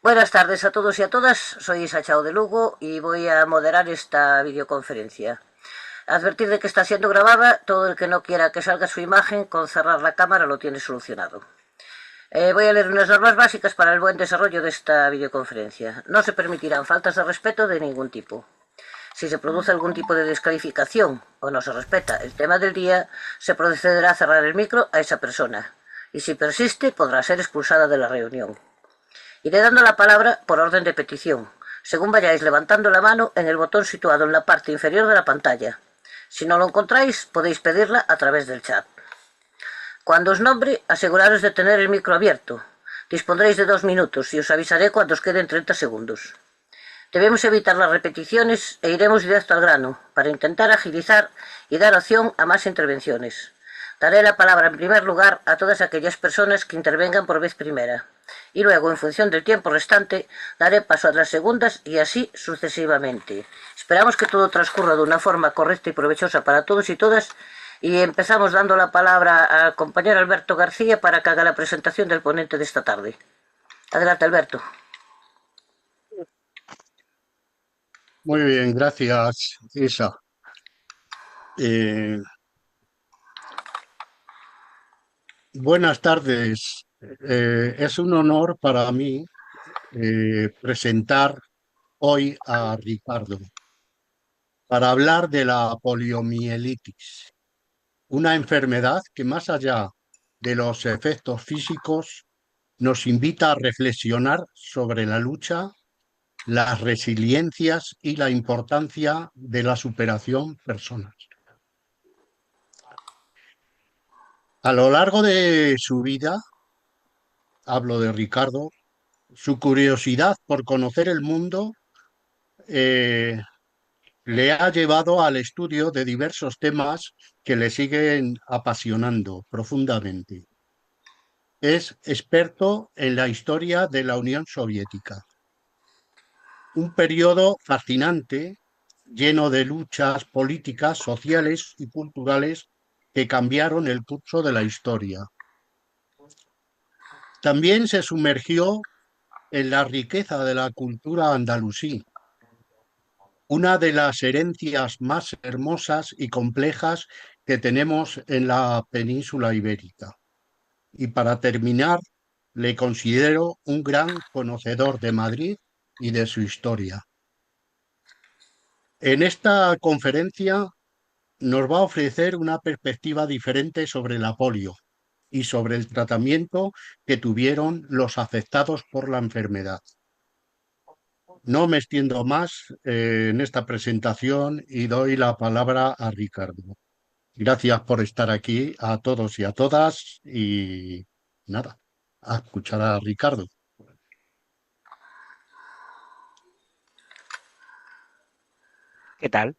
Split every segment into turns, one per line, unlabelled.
Buenas tardes a todos y a todas. Soy Isa Chao de Lugo y voy a moderar esta videoconferencia. Advertir de que está siendo grabada. Todo el que no quiera que salga su imagen, con cerrar la cámara lo tiene solucionado. Voy a leer unas normas básicas para el buen desarrollo de esta videoconferencia. No se permitirán faltas de respeto de ningún tipo. Si se produce algún tipo de descalificación o no se respeta el tema del día, se procederá a cerrar el micro a esa persona. Y si persiste, podrá ser expulsada de la reunión. Iré dando la palabra por orden de petición, según vayáis levantando la mano en el botón situado en la parte inferior de la pantalla. Si no lo encontráis, podéis pedirla a través del chat. Cuando os nombre, aseguraros de tener el micro abierto. Dispondréis de 2 minutos y os avisaré cuando os queden 30 segundos. Debemos evitar las repeticiones e iremos directo al grano, para intentar agilizar y dar opción a más intervenciones. Daré la palabra en primer lugar a todas aquellas personas que intervengan por vez primera, y luego, en función del tiempo restante, daré paso a las segundas y así sucesivamente. Esperamos que todo transcurra de una forma correcta y provechosa para todos y todas, y empezamos dando la palabra al compañero Alberto García para que haga la presentación del ponente de esta tarde. Adelante, Alberto.
Muy bien, gracias, Isa. Eh, Buenas tardes. Es un honor para mí presentar hoy a Ricardo para hablar de la poliomielitis, una enfermedad que más allá de los efectos físicos nos invita a reflexionar sobre la lucha, las resiliencias y la importancia de la superación personal. A lo largo de su vida, hablo de Ricardo, su curiosidad por conocer el mundo eh, le ha llevado al estudio de diversos temas que le siguen apasionando profundamente. Es experto en la historia de la Unión Soviética, un periodo fascinante, lleno de luchas políticas, sociales y culturales que cambiaron el curso de la historia. También se sumergió en la riqueza de la cultura andalusí, una de las herencias más hermosas y complejas que tenemos en la península ibérica. Y para terminar, le considero un gran conocedor de Madrid y de su historia. En esta conferencia nos va a ofrecer una perspectiva diferente sobre la polio y sobre el tratamiento que tuvieron los afectados por la enfermedad. No me extiendo más en esta presentación y doy la palabra a Ricardo. Gracias por estar aquí a todos y a todas y nada, a escuchar a Ricardo.
¿Qué tal?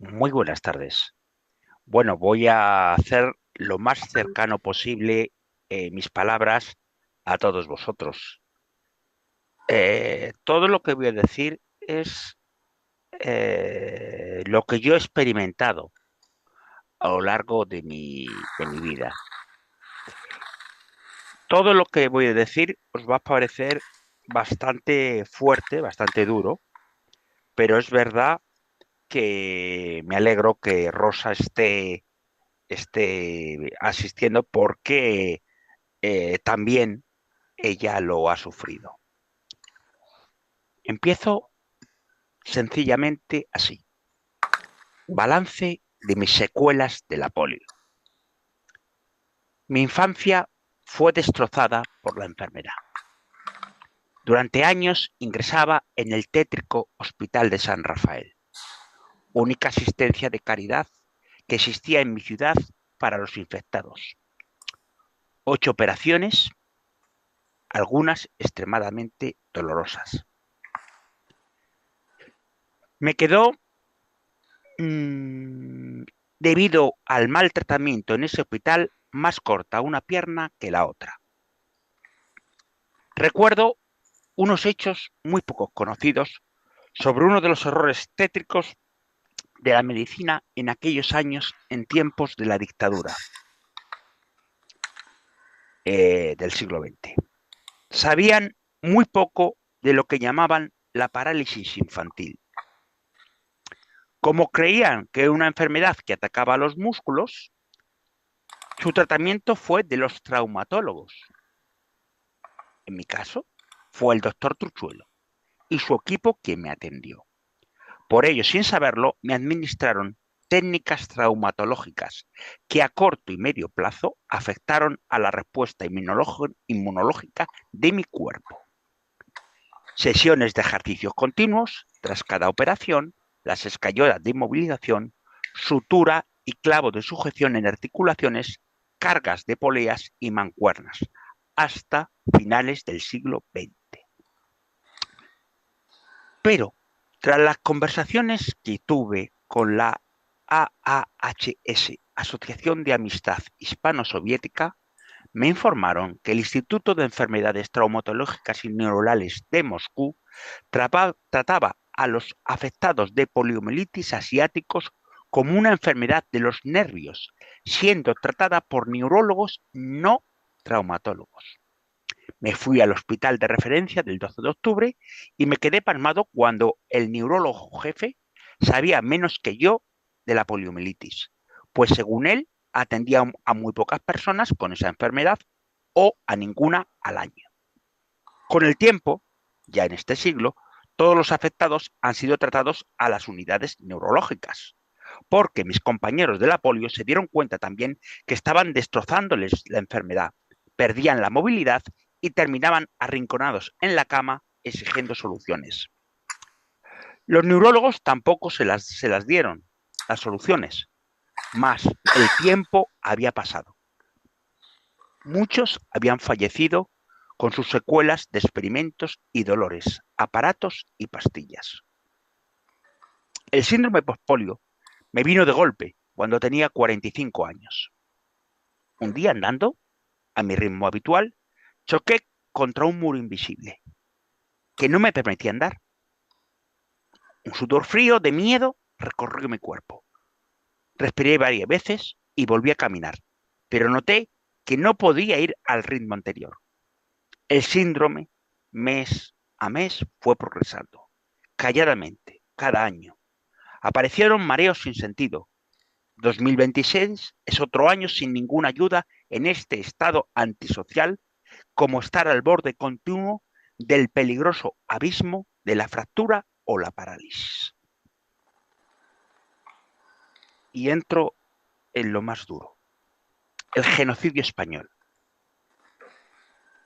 Muy buenas tardes. Bueno, voy a hacer lo más cercano posible mis palabras a todos vosotros. Todo lo que voy a decir es lo que yo he experimentado a lo largo de mi vida. Todo lo que voy a decir os va a parecer bastante fuerte, bastante duro, pero es verdad que me alegro que Rosa esté asistiendo porque también ella lo ha sufrido. Empiezo sencillamente así. Balance de mis secuelas de la polio. Mi infancia fue destrozada por la enfermedad. Durante años ingresaba en el tétrico Hospital de San Rafael, única asistencia de caridad que existía en mi ciudad para los infectados. 8 operaciones, algunas extremadamente dolorosas. Me quedó, debido al mal tratamiento en ese hospital, más corta una pierna que la otra. Recuerdo unos hechos muy poco conocidos sobre uno de los horrores tétricos de la medicina en aquellos años en tiempos de la dictadura del siglo XX. Sabían muy poco de lo que llamaban la parálisis infantil. Como creían que era una enfermedad que atacaba a los músculos, su tratamiento fue de los traumatólogos. En mi caso, fue el doctor Truchuelo y su equipo quien me atendió. Por ello, sin saberlo, me administraron técnicas traumatológicas que a corto y medio plazo afectaron a la respuesta inmunológica de mi cuerpo. Sesiones de ejercicios continuos tras cada operación, las escayolas de inmovilización, sutura y clavo de sujeción en articulaciones, cargas de poleas y mancuernas, hasta finales del siglo XX. Pero, tras las conversaciones que tuve con la AAHS, Asociación de Amistad Hispano-Soviética, me informaron que el Instituto de Enfermedades Traumatológicas y Neurales de Moscú trataba a los afectados de poliomielitis asiáticos como una enfermedad de los nervios, siendo tratada por neurólogos no traumatólogos. Me fui al hospital de referencia del 12 de octubre y me quedé pasmado cuando el neurólogo jefe sabía menos que yo de la poliomielitis, pues según él atendía a muy pocas personas con esa enfermedad o a ninguna al año. Con el tiempo, ya en este siglo, todos los afectados han sido tratados a las unidades neurológicas, porque mis compañeros de la polio se dieron cuenta también que estaban destrozándoles la enfermedad, perdían la movilidad y terminaban arrinconados en la cama exigiendo soluciones. Los neurólogos tampoco se las dieron, las soluciones, mas el tiempo había pasado. Muchos habían fallecido con sus secuelas de experimentos y dolores, aparatos y pastillas. El síndrome postpolio me vino de golpe cuando tenía 45 años. Un día andando, a mi ritmo habitual, choqué contra un muro invisible que no me permitía andar. Un sudor frío de miedo recorrió mi cuerpo. Respiré varias veces y volví a caminar, pero noté que no podía ir al ritmo anterior. El síndrome, mes a mes, fue progresando, calladamente, cada año. Aparecieron mareos sin sentido. 2026 es otro año sin ninguna ayuda en este estado antisocial, como estar al borde continuo del peligroso abismo de la fractura o la parálisis. Y entro en lo más duro, el genocidio español.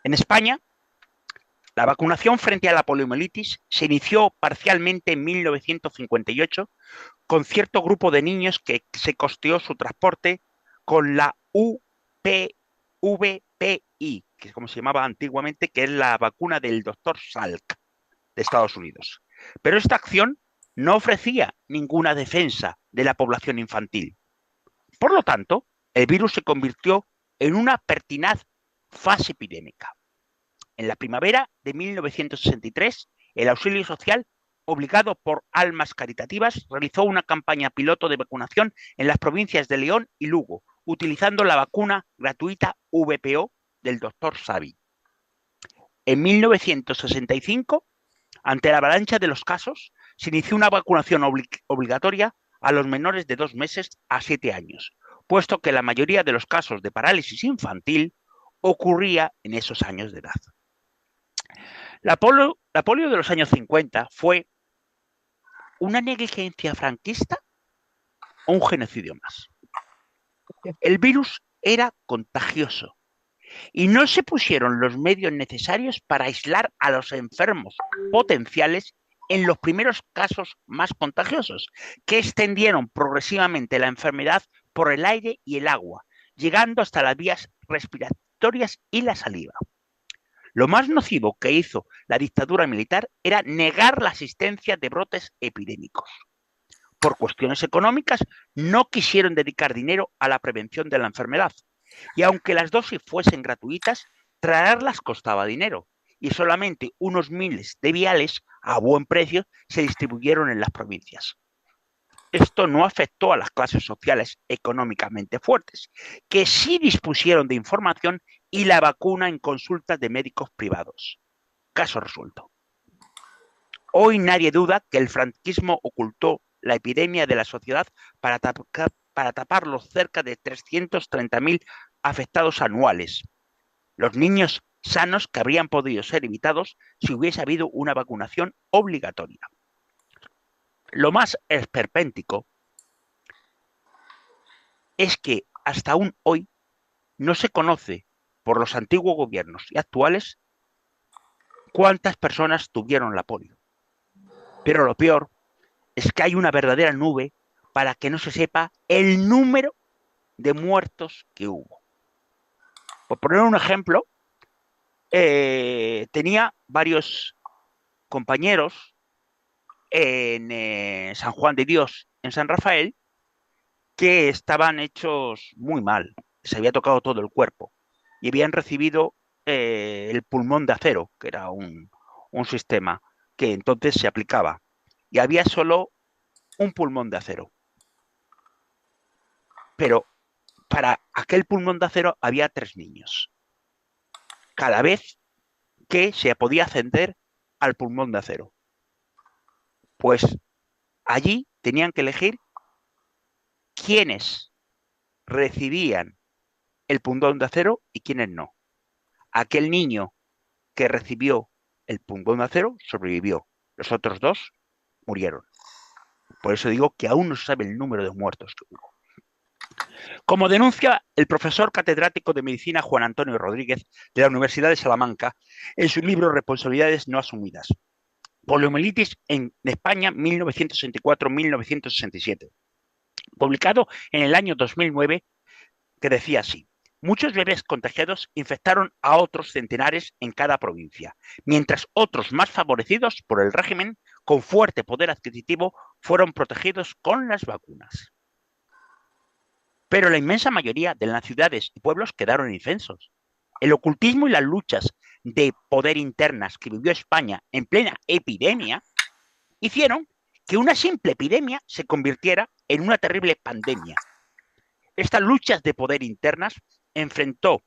En España, la vacunación frente a la poliomielitis se inició parcialmente en 1958 con cierto grupo de niños que se costeó su transporte con la UPVPI, que es como se llamaba antiguamente, que es la vacuna del doctor Salk de Estados Unidos. Pero esta acción no ofrecía ninguna defensa de la población infantil. Por lo tanto, el virus se convirtió en una pertinaz fase epidémica. En la primavera de 1963, el Auxilio Social, obligado por almas caritativas, realizó una campaña piloto de vacunación en las provincias de León y Lugo, utilizando la vacuna gratuita VPO del doctor Savi. En 1965, ante la avalancha de los casos, se inició una vacunación obligatoria a los menores de 2 meses a 7 años, puesto que la mayoría de los casos de parálisis infantil ocurría en esos años de edad. La polio de los años 50 fue una negligencia franquista o un genocidio más. El virus era contagioso y no se pusieron los medios necesarios para aislar a los enfermos potenciales en los primeros casos más contagiosos, que extendieron progresivamente la enfermedad por el aire y el agua, llegando hasta las vías respiratorias y la saliva. Lo más nocivo que hizo la dictadura militar era negar la existencia de brotes epidémicos. Por cuestiones económicas, no quisieron dedicar dinero a la prevención de la enfermedad. Y aunque las dosis fuesen gratuitas, traerlas costaba dinero. Y solamente unos miles de viales a buen precio se distribuyeron en las provincias. Esto no afectó a las clases sociales económicamente fuertes, que sí dispusieron de información y la vacuna en consultas de médicos privados. caso resuelto. Hoy nadie duda que el franquismo ocultó la epidemia de la sociedad para tapar los cerca de 330.000 afectados anuales. Los niños sanos que habrían podido ser evitados si hubiese habido una vacunación obligatoria. Lo más esperpéntico es que hasta aún hoy no se conoce por los antiguos gobiernos y actuales cuántas personas tuvieron la polio. Pero lo peor es que hay una verdadera nube para que no se sepa el número de muertos que hubo. Por poner un ejemplo, tenía varios compañeros en San Juan de Dios, en San Rafael, que estaban hechos muy mal. Se había tocado todo el cuerpo y habían recibido el pulmón de acero, que era un sistema que entonces se aplicaba. Y había solo un pulmón de acero. Pero para aquel pulmón de acero había 3 niños. Cada vez que se podía ascender al pulmón de acero. Pues allí tenían que elegir quiénes recibían el pulmón de acero y quiénes no. Aquel niño que recibió el pulmón de acero sobrevivió. Los otros 2 murieron. Por eso digo que aún no se sabe el número de muertos que hubo. Como denuncia el profesor catedrático de medicina Juan Antonio Rodríguez de la Universidad de Salamanca en su libro Responsabilidades no asumidas, poliomielitis en España 1964-1967, publicado en el año 2009, que decía así: muchos bebés contagiados infectaron a otros centenares en cada provincia, mientras otros más favorecidos por el régimen con fuerte poder adquisitivo fueron protegidos con las vacunas. Pero la inmensa mayoría de las ciudades y pueblos quedaron indefensos. El ocultismo y las luchas de poder internas que vivió España en plena epidemia hicieron que una simple epidemia se convirtiera en una terrible pandemia. Estas luchas de poder internas enfrentó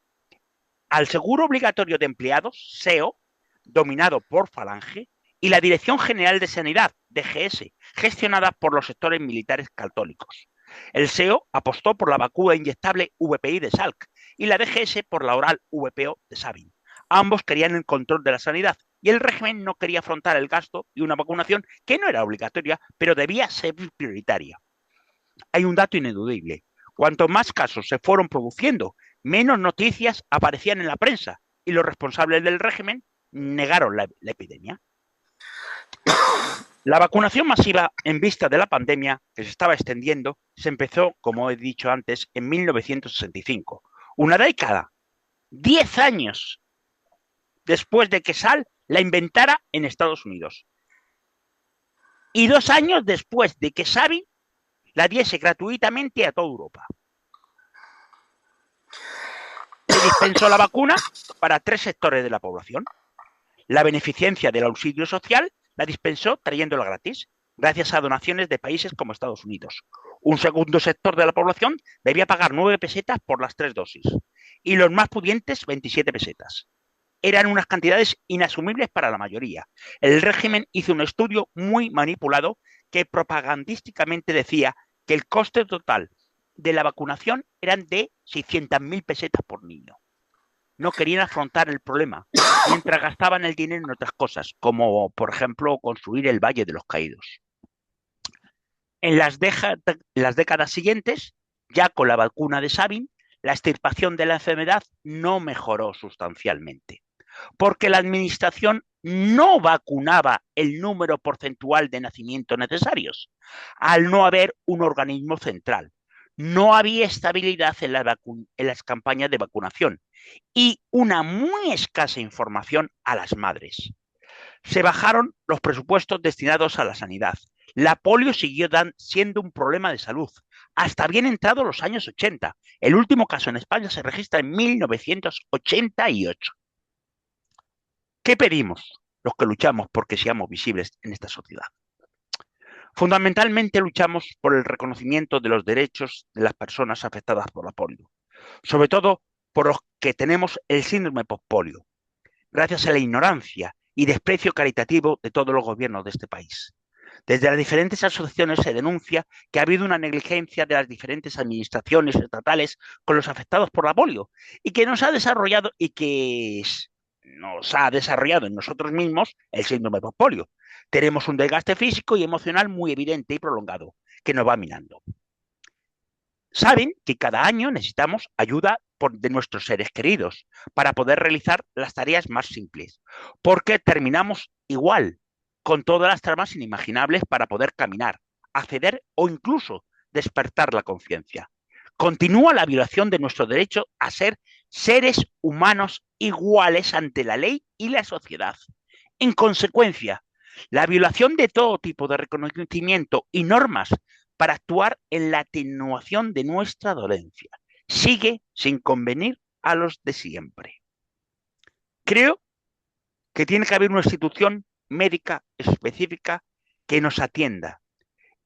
al Seguro Obligatorio de Empleados, SEO, dominado por Falange, y la Dirección General de Sanidad, DGS, gestionada por los sectores militares católicos. El SEO apostó por la vacuna inyectable VPI de Salk y la DGS por la oral VPO de Sabin. Ambos querían el control de la sanidad y el régimen no quería afrontar el gasto y una vacunación que no era obligatoria, pero debía ser prioritaria. Hay un dato ineludible. Cuanto más casos se fueron produciendo, menos noticias aparecían en la prensa y los responsables del régimen negaron la epidemia. La vacunación masiva en vista de la pandemia que se estaba extendiendo se empezó, como he dicho antes, en 1965. Una década, 10 años después de que Salk la inventara en Estados Unidos. Y 2 años después de que Sabin la diese gratuitamente a toda Europa. Se dispensó la vacuna para 3 sectores de la población. La beneficencia del auxilio social la dispensó trayéndola gratis, gracias a donaciones de países como Estados Unidos. Un segundo sector de la población debía pagar 9 pesetas por las 3 dosis y los más pudientes 27 pesetas. Eran unas cantidades inasumibles para la mayoría. El régimen hizo un estudio muy manipulado que propagandísticamente decía que el coste total de la vacunación eran de 600.000 pesetas por niño. No querían afrontar el problema, mientras gastaban el dinero en otras cosas, como, por ejemplo, construir el Valle de los Caídos. En las décadas siguientes, ya con la vacuna de Sabin, la extirpación de la enfermedad no mejoró sustancialmente, porque la administración no vacunaba el número porcentual de nacimientos necesarios, al no haber un organismo central. No había estabilidad en las campañas de vacunación y una muy escasa información a las madres. Se bajaron los presupuestos destinados a la sanidad. La polio siguió siendo un problema de salud hasta bien entrados los años 80. El último caso en España se registra en 1988. ¿Qué pedimos los que luchamos porque seamos visibles en esta sociedad? Fundamentalmente luchamos por el reconocimiento de los derechos de las personas afectadas por la polio, sobre todo por los que tenemos el síndrome postpolio. Gracias a la ignorancia y desprecio caritativo de todos los gobiernos de este país. Desde las diferentes asociaciones se denuncia que ha habido una negligencia de las diferentes administraciones estatales con los afectados por la polio y que nos ha desarrollado en nosotros mismos el síndrome postpolio. Tenemos un desgaste físico y emocional muy evidente y prolongado que nos va minando. Saben que cada año necesitamos ayuda de nuestros seres queridos para poder realizar las tareas más simples, porque terminamos igual, con todas las traumas inimaginables para poder caminar, acceder o incluso despertar la conciencia. Continúa la violación de nuestro derecho a ser seres humanos iguales ante la ley y la sociedad. En consecuencia, la violación de todo tipo de reconocimiento y normas para actuar en la atenuación de nuestra dolencia sigue sin convenir a los de siempre. Creo que tiene que haber una institución médica específica que nos atienda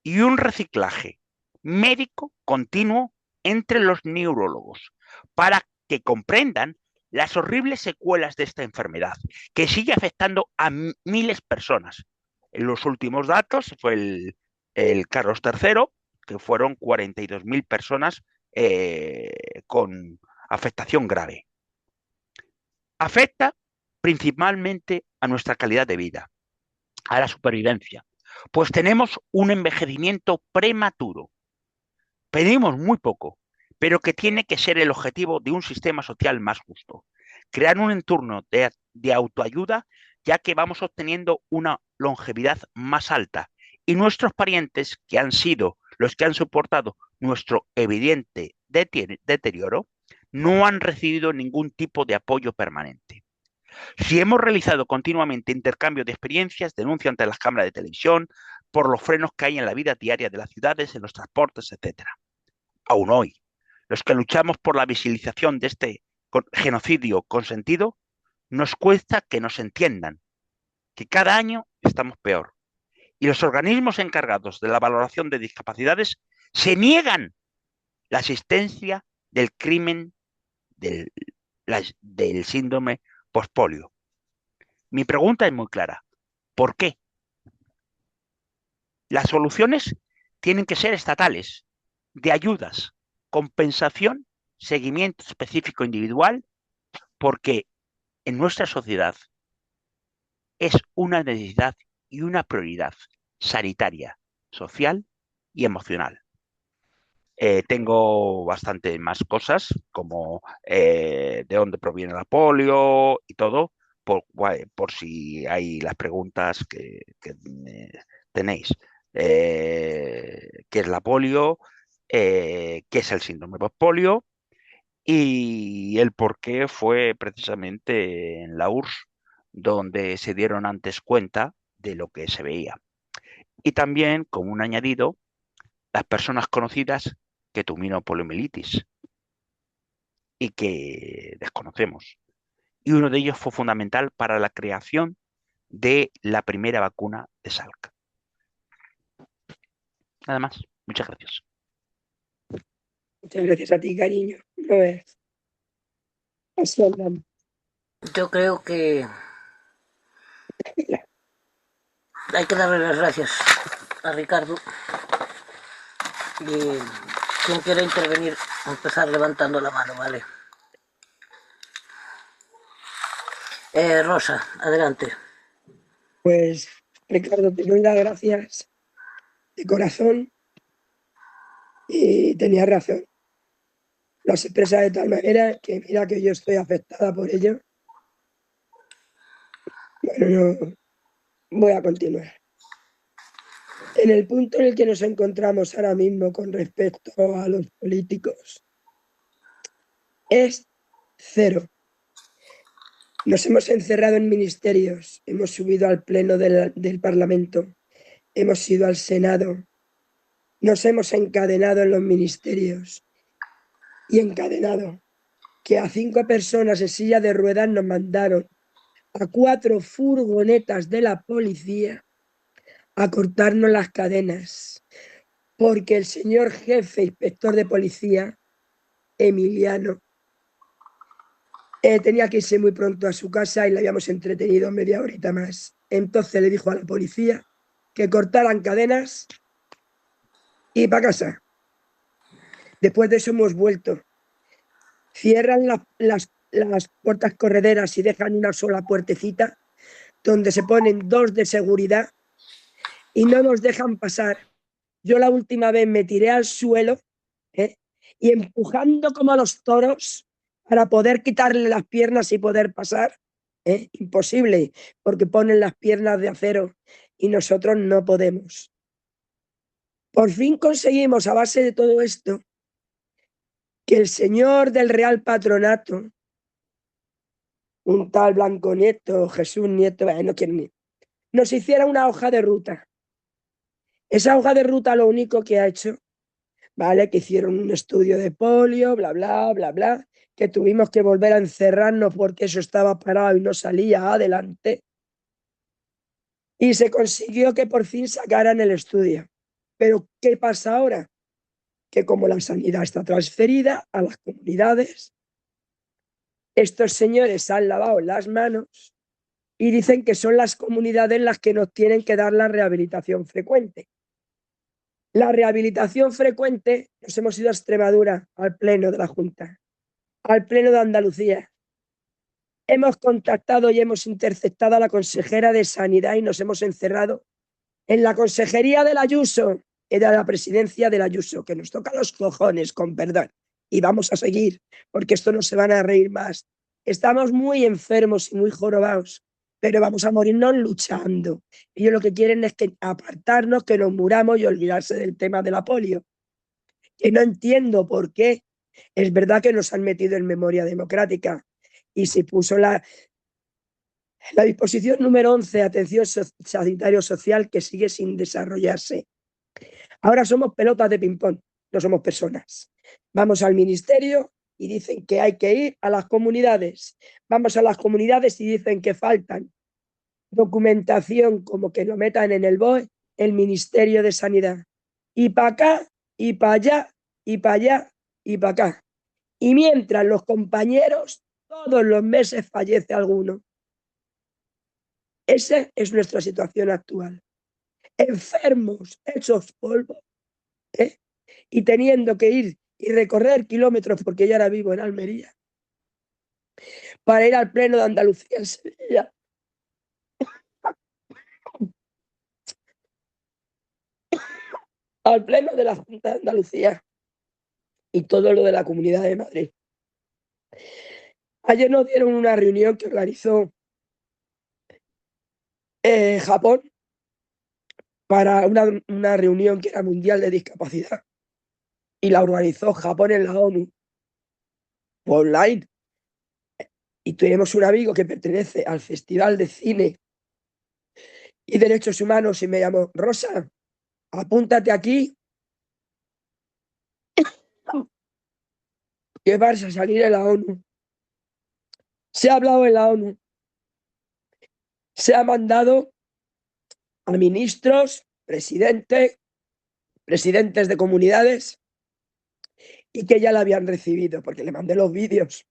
y un reciclaje médico continuo entre los neurólogos para que comprendan las horribles secuelas de esta enfermedad que sigue afectando a miles de personas. En los últimos datos fue el Carlos III, que fueron 42.000 personas con afectación grave. Afecta principalmente a nuestra calidad de vida, a la supervivencia, pues tenemos un envejecimiento prematuro. Pedimos muy poco, pero que tiene que ser el objetivo de un sistema social más justo. Crear un entorno de autoayuda, ya que vamos obteniendo una longevidad más alta y nuestros parientes, que han sido los que han soportado nuestro evidente deterioro, no han recibido ningún tipo de apoyo permanente. Si hemos realizado continuamente intercambio de experiencias, denuncia ante las cámaras de televisión por los frenos que hay en la vida diaria de las ciudades, en los transportes, etc. Aún hoy, los que luchamos por la visibilización de este genocidio consentido, nos cuesta que nos entiendan, que cada año estamos peor. Y los organismos encargados de la valoración de discapacidades se niegan la existencia del crimen del síndrome postpolio. Mi pregunta es muy clara. ¿Por qué? Las soluciones tienen que ser estatales, de ayudas, compensación, seguimiento específico individual, porque en nuestra sociedad es una necesidad y una prioridad sanitaria, social y emocional. Tengo bastante más cosas, como de dónde proviene la polio y todo, por si hay las preguntas que tenéis. ¿Qué es la polio? ¿Qué es el síndrome postpolio? Y el por qué fue precisamente en la URSS donde se dieron antes cuenta de lo que se veía. Y también, como un añadido, las personas conocidas que tuvieron poliomielitis y que desconocemos. Y uno de ellos fue fundamental para la creación de la primera vacuna de Salk. Nada más. Muchas gracias.
Muchas gracias a ti, cariño. No es. Así hablamos.
Yo creo que hay que darle las gracias a Ricardo. Y quien quiera intervenir, empezar levantando la mano, ¿vale? Rosa, adelante.
Pues, Ricardo, te doy las gracias de corazón y tenías razón. Lo has expresado de tal manera que mira que yo estoy afectada por ello. Bueno, no voy a continuar. En el punto en el que nos encontramos ahora mismo con respecto a los políticos es cero. Nos hemos encerrado en ministerios, hemos subido al pleno del Parlamento, hemos ido al Senado, nos hemos encadenado en los ministerios y encadenado que a 5 personas en silla de ruedas nos mandaron a 4 furgonetas de la policía a cortarnos las cadenas, porque el señor jefe inspector de policía, Emiliano, Tenía que irse muy pronto a su casa y le habíamos entretenido media horita más. Entonces le dijo a la policía que cortaran cadenas y para casa. Después de eso hemos vuelto. Cierran las puertas correderas y dejan una sola puertecita donde se ponen dos de seguridad y no nos dejan pasar. Yo la última vez me tiré al suelo y empujando como a los toros para poder quitarle las piernas y poder pasar. Imposible, porque ponen las piernas de acero y nosotros no podemos. Por fin conseguimos, a base de todo esto, que el señor del Real Patronato, un tal Blanco Nieto, Jesús Nieto, no quiero ni, nos hiciera una hoja de ruta. Esa hoja de ruta lo único que ha hecho, ¿vale? Que hicieron un estudio de polio, bla, bla, bla, bla, que tuvimos que volver a encerrarnos porque eso estaba parado y no salía adelante. Y se consiguió que por fin sacaran el estudio. Pero ¿qué pasa ahora? Que como la sanidad está transferida a las comunidades, estos señores han lavado las manos y dicen que son las comunidades las que nos tienen que dar la rehabilitación frecuente. La rehabilitación frecuente, nos hemos ido a Extremadura, al pleno de la Junta, al pleno de Andalucía. Hemos contactado y hemos interceptado a la consejera de Sanidad y nos hemos encerrado en la consejería del Ayuso, era la presidencia del Ayuso, que nos toca los cojones, con perdón. Y vamos a seguir, porque esto no se van a reír más. Estamos muy enfermos y muy jorobados, pero vamos a morirnos luchando. Ellos lo que quieren es que apartarnos, que nos muramos y olvidarse del tema de la polio. Que no entiendo por qué. Es verdad que nos han metido en memoria democrática y se puso la disposición número 11, atención sanitario-social, que sigue sin desarrollarse. Ahora somos pelotas de ping-pong, no somos personas. Vamos al ministerio y dicen que hay que ir a las comunidades. Vamos a las comunidades y dicen que faltan documentación, como que lo metan en el BOE, el Ministerio de Sanidad. Y para acá, y para allá, y para allá, y para acá. Y mientras los compañeros, todos los meses fallece alguno. Esa es nuestra situación actual. Enfermos, hechos polvo, y teniendo que ir y recorrer kilómetros, porque yo ahora vivo en Almería, para ir al pleno de Andalucía en Sevilla. Al pleno de la Junta de Andalucía y todo lo de la Comunidad de Madrid. Ayer nos dieron una reunión que organizó Japón para una reunión que era mundial de discapacidad y la organizó Japón en la ONU online. Y tuvimos un amigo que pertenece al Festival de Cine y Derechos Humanos y me llamó: Rosa, apúntate aquí, que vas a salir en la ONU. Se ha hablado en la ONU, se ha mandado a ministros, presidentes de comunidades, y que ya la habían recibido, porque le mandé los vídeos.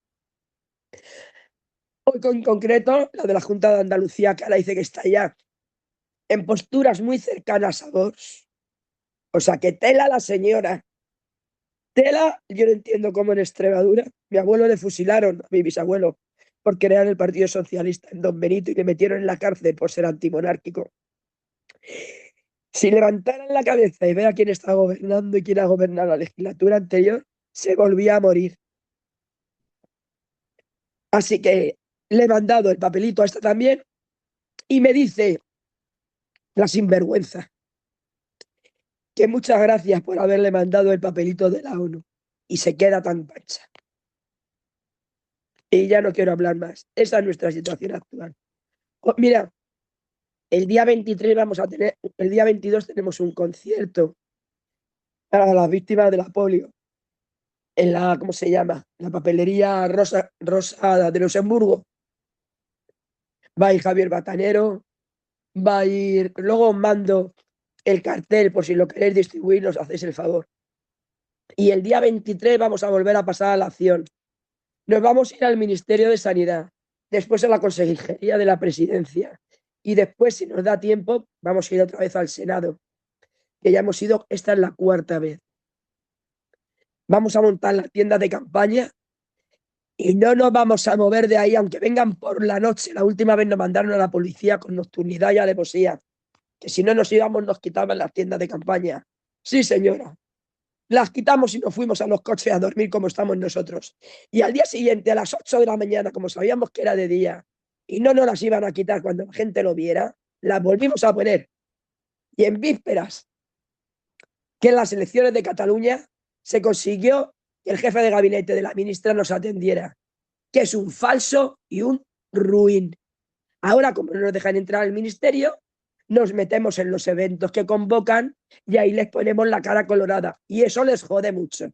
Hoy en concreto, la de la Junta de Andalucía, que ahora dice que está ya en posturas muy cercanas a vos. O sea, que tela la señora. Tela, yo no entiendo cómo en Extremadura, mi abuelo le fusilaron, a mi bisabuelo, por crear el Partido Socialista en Don Benito y le metieron en la cárcel por ser antimonárquico. Si levantaran la cabeza y vean quién está gobernando y quién ha gobernado la legislatura anterior, se volvía a morir. Así que le he mandado el papelito a esta también y me dice la sinvergüenza que muchas gracias por haberle mandado el papelito de la ONU y se queda tan pancha. Y ya no quiero hablar más. Esa es nuestra situación actual. Mira, el día 23 el día 22 tenemos un concierto para las víctimas de la polio en la, ¿cómo se llama? La papelería Rosa de Luxemburgo. Va a ir Javier Batanero, va a ir, luego os mando el cartel por si lo queréis distribuir, nos hacéis el favor. Y el día 23 vamos a volver a pasar a la acción. Nos vamos a ir al Ministerio de Sanidad, después a la Consejería de la Presidencia y después, si nos da tiempo, vamos a ir otra vez al Senado, que ya hemos ido, esta es la 4ª vez. Vamos a montar la tienda de campaña y no nos vamos a mover de ahí, aunque vengan por la noche. La última vez nos mandaron a la policía con nocturnidad y alevosía, que si no nos íbamos nos quitaban las tiendas de campaña. Sí, señora. Las quitamos y nos fuimos a los coches a dormir como estamos nosotros. Y al día siguiente, a las 8 de la mañana, como sabíamos que era de día, y no nos las iban a quitar cuando la gente lo viera, las volvimos a poner. Y en vísperas, que en las elecciones de Cataluña se consiguió que el jefe de gabinete de la ministra nos atendiera, que es un falso y un ruin. Ahora, como no nos dejan entrar al ministerio, nos metemos en los eventos que convocan y ahí les ponemos la cara colorada. Y eso les jode mucho.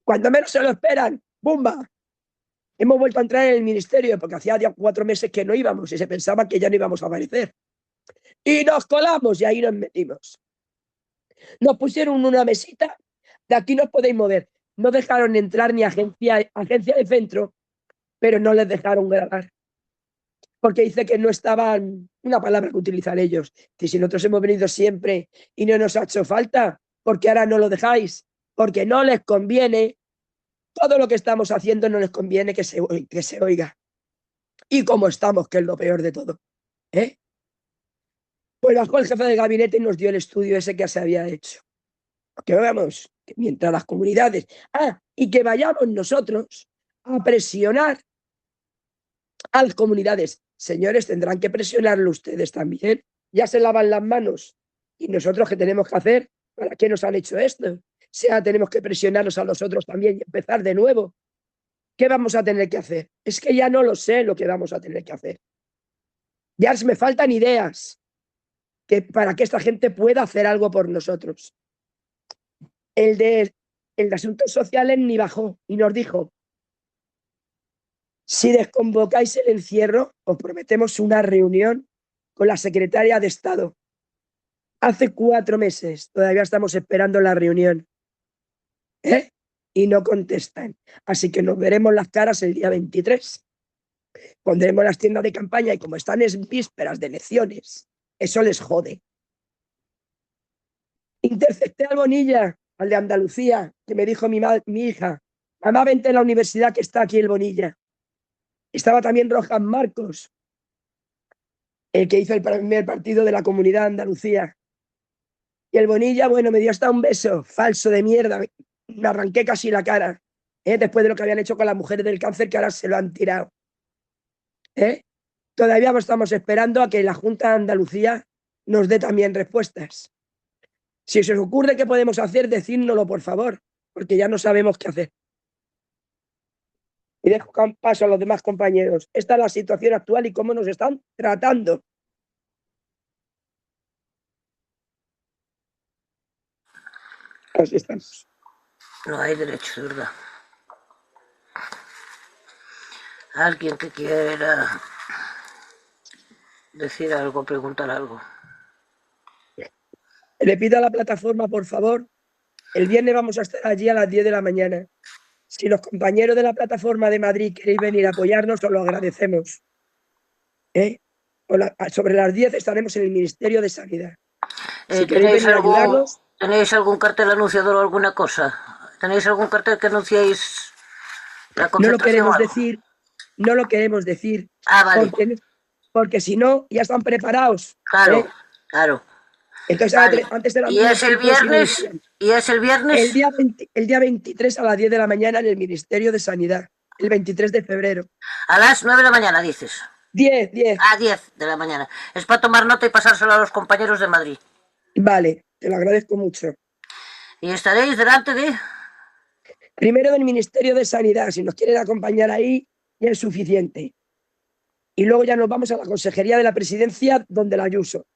Cuando menos se lo esperan, ¡bumba! Hemos vuelto a entrar en el ministerio porque hacía ya 4 meses que no íbamos y se pensaba que ya no íbamos a aparecer. Y nos colamos y ahí nos metimos. Nos pusieron una mesita, de aquí no os podéis mover. No dejaron entrar ni agencia de centro, pero no les dejaron grabar. Porque dice que no estaban, una palabra que utilizan ellos, que si nosotros hemos venido siempre y no nos ha hecho falta, porque ahora no lo dejáis, porque no les conviene, todo lo que estamos haciendo no les conviene que se oiga. Y como estamos, que es lo peor de todo. Pues bajó el jefe de gabinete y nos dio el estudio ese que se había hecho. Que veamos, que mientras las comunidades, y que vayamos nosotros a presionar a las comunidades. Señores, tendrán que presionarlo ustedes también. Ya se lavan las manos. ¿Y nosotros qué tenemos que hacer? ¿Para qué nos han hecho esto? Sea, tenemos que presionarnos a los otros también y empezar de nuevo. ¿Qué vamos a tener que hacer? Es que ya no lo sé lo que vamos a tener que hacer. Ya me faltan ideas para que esta gente pueda hacer algo por nosotros. El de Asuntos Sociales ni bajó y nos dijo: si desconvocáis el encierro, os prometemos una reunión con la secretaria de Estado. Hace 4 meses, todavía estamos esperando la reunión. Y no contestan. Así que nos veremos las caras el día 23. Pondremos las tiendas de campaña y como están en vísperas de elecciones, eso les jode. Intercepté al Bonilla, al de Andalucía, que me dijo mi hija: mamá, vente a la universidad que está aquí el Bonilla. Estaba también Rojas Marcos, el que hizo el primer partido de la Comunidad de Andalucía. Y el Bonilla, bueno, me dio hasta un beso, falso de mierda. Me arranqué casi la cara, después de lo que habían hecho con las mujeres del cáncer, que ahora se lo han tirado. Todavía estamos esperando a que la Junta de Andalucía nos dé también respuestas. Si se os ocurre qué podemos hacer, decídnoslo, por favor, porque ya no sabemos qué hacer. Y dejo paso a los demás compañeros. Esta es la situación actual y cómo nos están tratando. Así estamos.
No hay derecho, de verdad. Alguien que quiera decir algo, preguntar algo.
Le pido a la plataforma, por favor, el viernes vamos a estar allí a las 10 de la mañana. Si los compañeros de la plataforma de Madrid queréis venir a apoyarnos, os lo agradecemos. Sobre las 10 estaremos en el Ministerio de Sanidad. Si queréis venir a ayudarnos...
¿Tenéis algún cartel anunciador o alguna cosa? ¿Tenéis algún cartel que anunciéis la concentración?
No lo queremos decir.
Vale.
Porque si no, ya están preparados.
Claro, claro.
Entonces, vale. Antes de las
¿Y es el viernes? ¿Y es el viernes?
El día 23 a las 10 de la mañana en el Ministerio de Sanidad. El 23 de febrero.
A las 9 de la mañana, dices.
10.
10 de la mañana. Es para tomar nota y pasárselo a los compañeros de Madrid.
Vale, te lo agradezco mucho.
¿Y estaréis delante de...?
Primero del Ministerio de Sanidad. Si nos quieren acompañar ahí, ya es suficiente. Y luego ya nos vamos a la Consejería de la Presidencia, donde la Ayuso.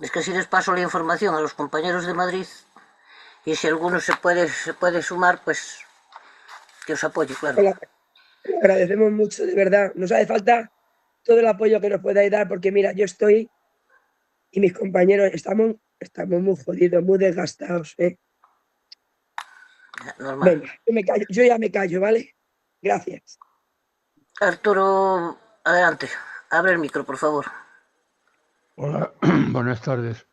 Es que si les paso la información a los compañeros de Madrid y si alguno se puede sumar, pues que os apoye, claro.
Lo agradecemos mucho, de verdad. Nos hace falta todo el apoyo que nos podáis dar, porque mira, yo estoy y mis compañeros estamos muy jodidos, muy desgastados, ¿eh?
Normal.
Venga, yo ya me callo, ¿vale? Gracias.
Arturo, adelante. Abre el micro, por favor.
Hola, buenas tardes.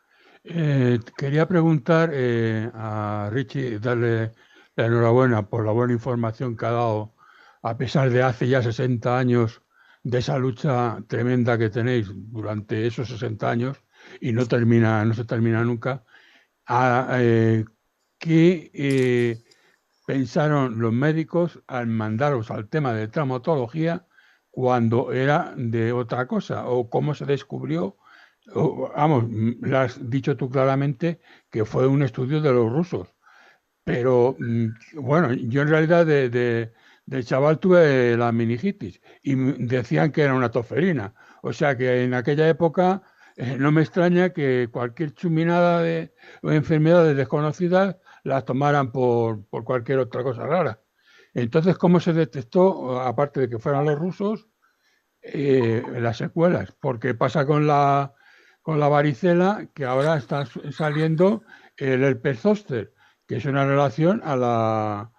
Quería preguntar a Richie, darle la enhorabuena por la buena información que ha dado, a pesar de hace ya 60 años de esa lucha tremenda que tenéis durante esos 60 años y no se termina nunca. ¿Qué pensaron los médicos al mandaros al tema de traumatología cuando era de otra cosa? ¿O cómo se descubrió? Vamos, lo has dicho tú claramente que fue un estudio de los rusos, pero bueno, yo en realidad de chaval tuve la meningitis y decían que era una toferina, o sea que en aquella época no me extraña que cualquier chuminada o enfermedades desconocidas las tomaran por cualquier otra cosa rara. Entonces, ¿cómo se detectó, aparte de que fueran los rusos, las secuelas? Porque pasa con la varicela, que ahora está saliendo el herpes zóster, que es una relación al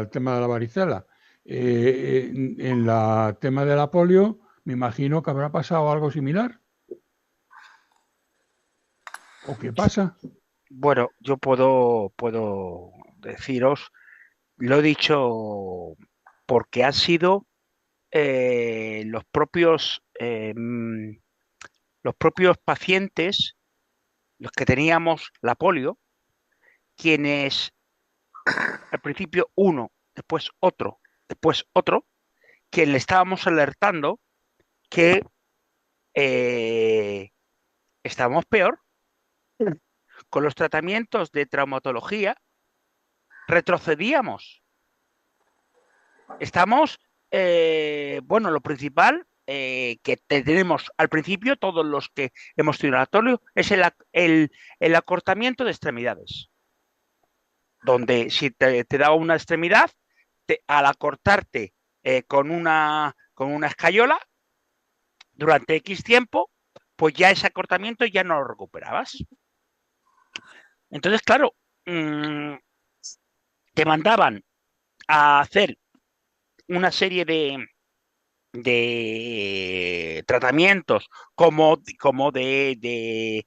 tema de la varicela. En la tema de la polio, me imagino que habrá pasado algo similar. ¿O qué pasa?
Bueno, yo puedo deciros, lo he dicho porque han sido los propios pacientes, los que teníamos la polio, quienes al principio uno, después otro, quien le estábamos alertando que estábamos peor. Con los tratamientos de traumatología retrocedíamos. Estamos, bueno, lo principal que tenemos al principio, todos los que hemos tenido aleatorio, es el acortamiento de extremidades. Donde si te da una extremidad, al acortarte con una escayola durante X tiempo, pues ya ese acortamiento ya no lo recuperabas. Entonces, claro, te mandaban a hacer una serie de tratamientos como de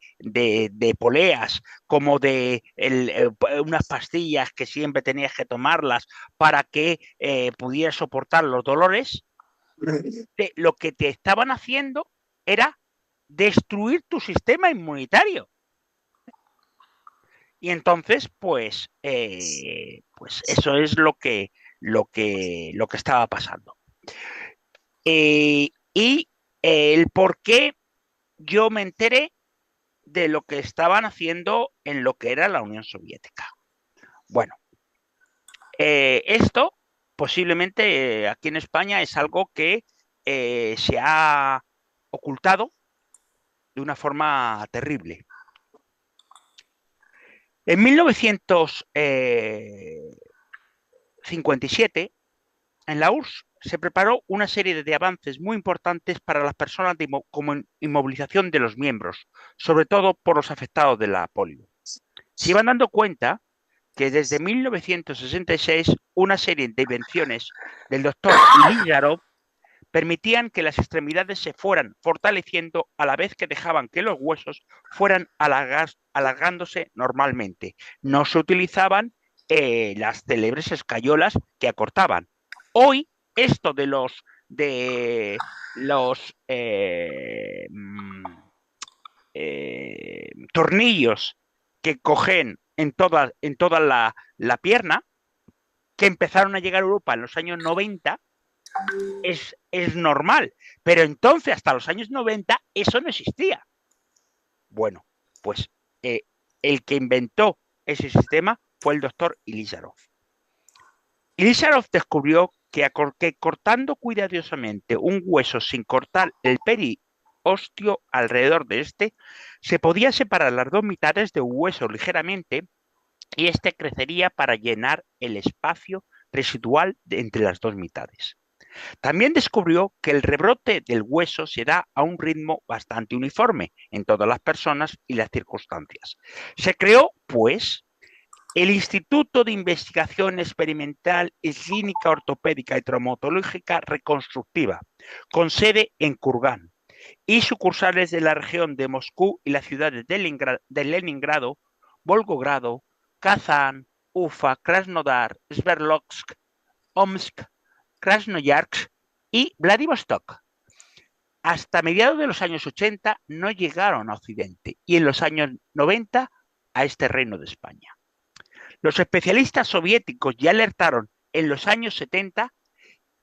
poleas, como de unas pastillas que siempre tenías que tomarlas para que pudieras soportar los dolores. Lo que te estaban haciendo era destruir tu sistema inmunitario. Y entonces, pues eso es lo que estaba pasando. Y el por qué yo me enteré de lo que estaban haciendo en lo que era la Unión Soviética. Bueno, esto posiblemente aquí en España es algo que se ha ocultado de una forma terrible. En 1957, en la URSS se preparó una serie de avances muy importantes para las personas como inmovilización de los miembros, sobre todo por los afectados de la polio. Se iban dando cuenta que desde 1966 una serie de invenciones del doctor Ilizarov permitían que las extremidades se fueran fortaleciendo a la vez que dejaban que los huesos fueran alargándose normalmente. No se utilizaban las célebres escayolas que acortaban. Hoy, esto de los tornillos que cogen en toda la pierna, que empezaron a llegar a Europa en los años 90, es normal, pero entonces hasta los años 90 eso no existía. Bueno, pues el que inventó ese sistema fue el doctor Ilizarov. Ilizarov descubrió que cortando cuidadosamente un hueso sin cortar el periostio alrededor de este, se podía separar las dos mitades de un hueso ligeramente y este crecería para llenar el espacio residual entre las dos mitades. También descubrió que el rebrote del hueso se da a un ritmo bastante uniforme en todas las personas y las circunstancias. Se creó, pues, el Instituto de Investigación Experimental y Clínica Ortopédica y Traumatológica Reconstructiva, con sede en Kurgán y sucursales de la región de Moscú y las ciudades de Leningrado, Volgogrado, Kazán, Ufa, Krasnodar, Sverdlovsk, Omsk, Krasnoyarsk y Vladivostok. Hasta mediados de los años 80 no llegaron a Occidente y en los años 90 a este reino de España. Los especialistas soviéticos ya alertaron en los años 70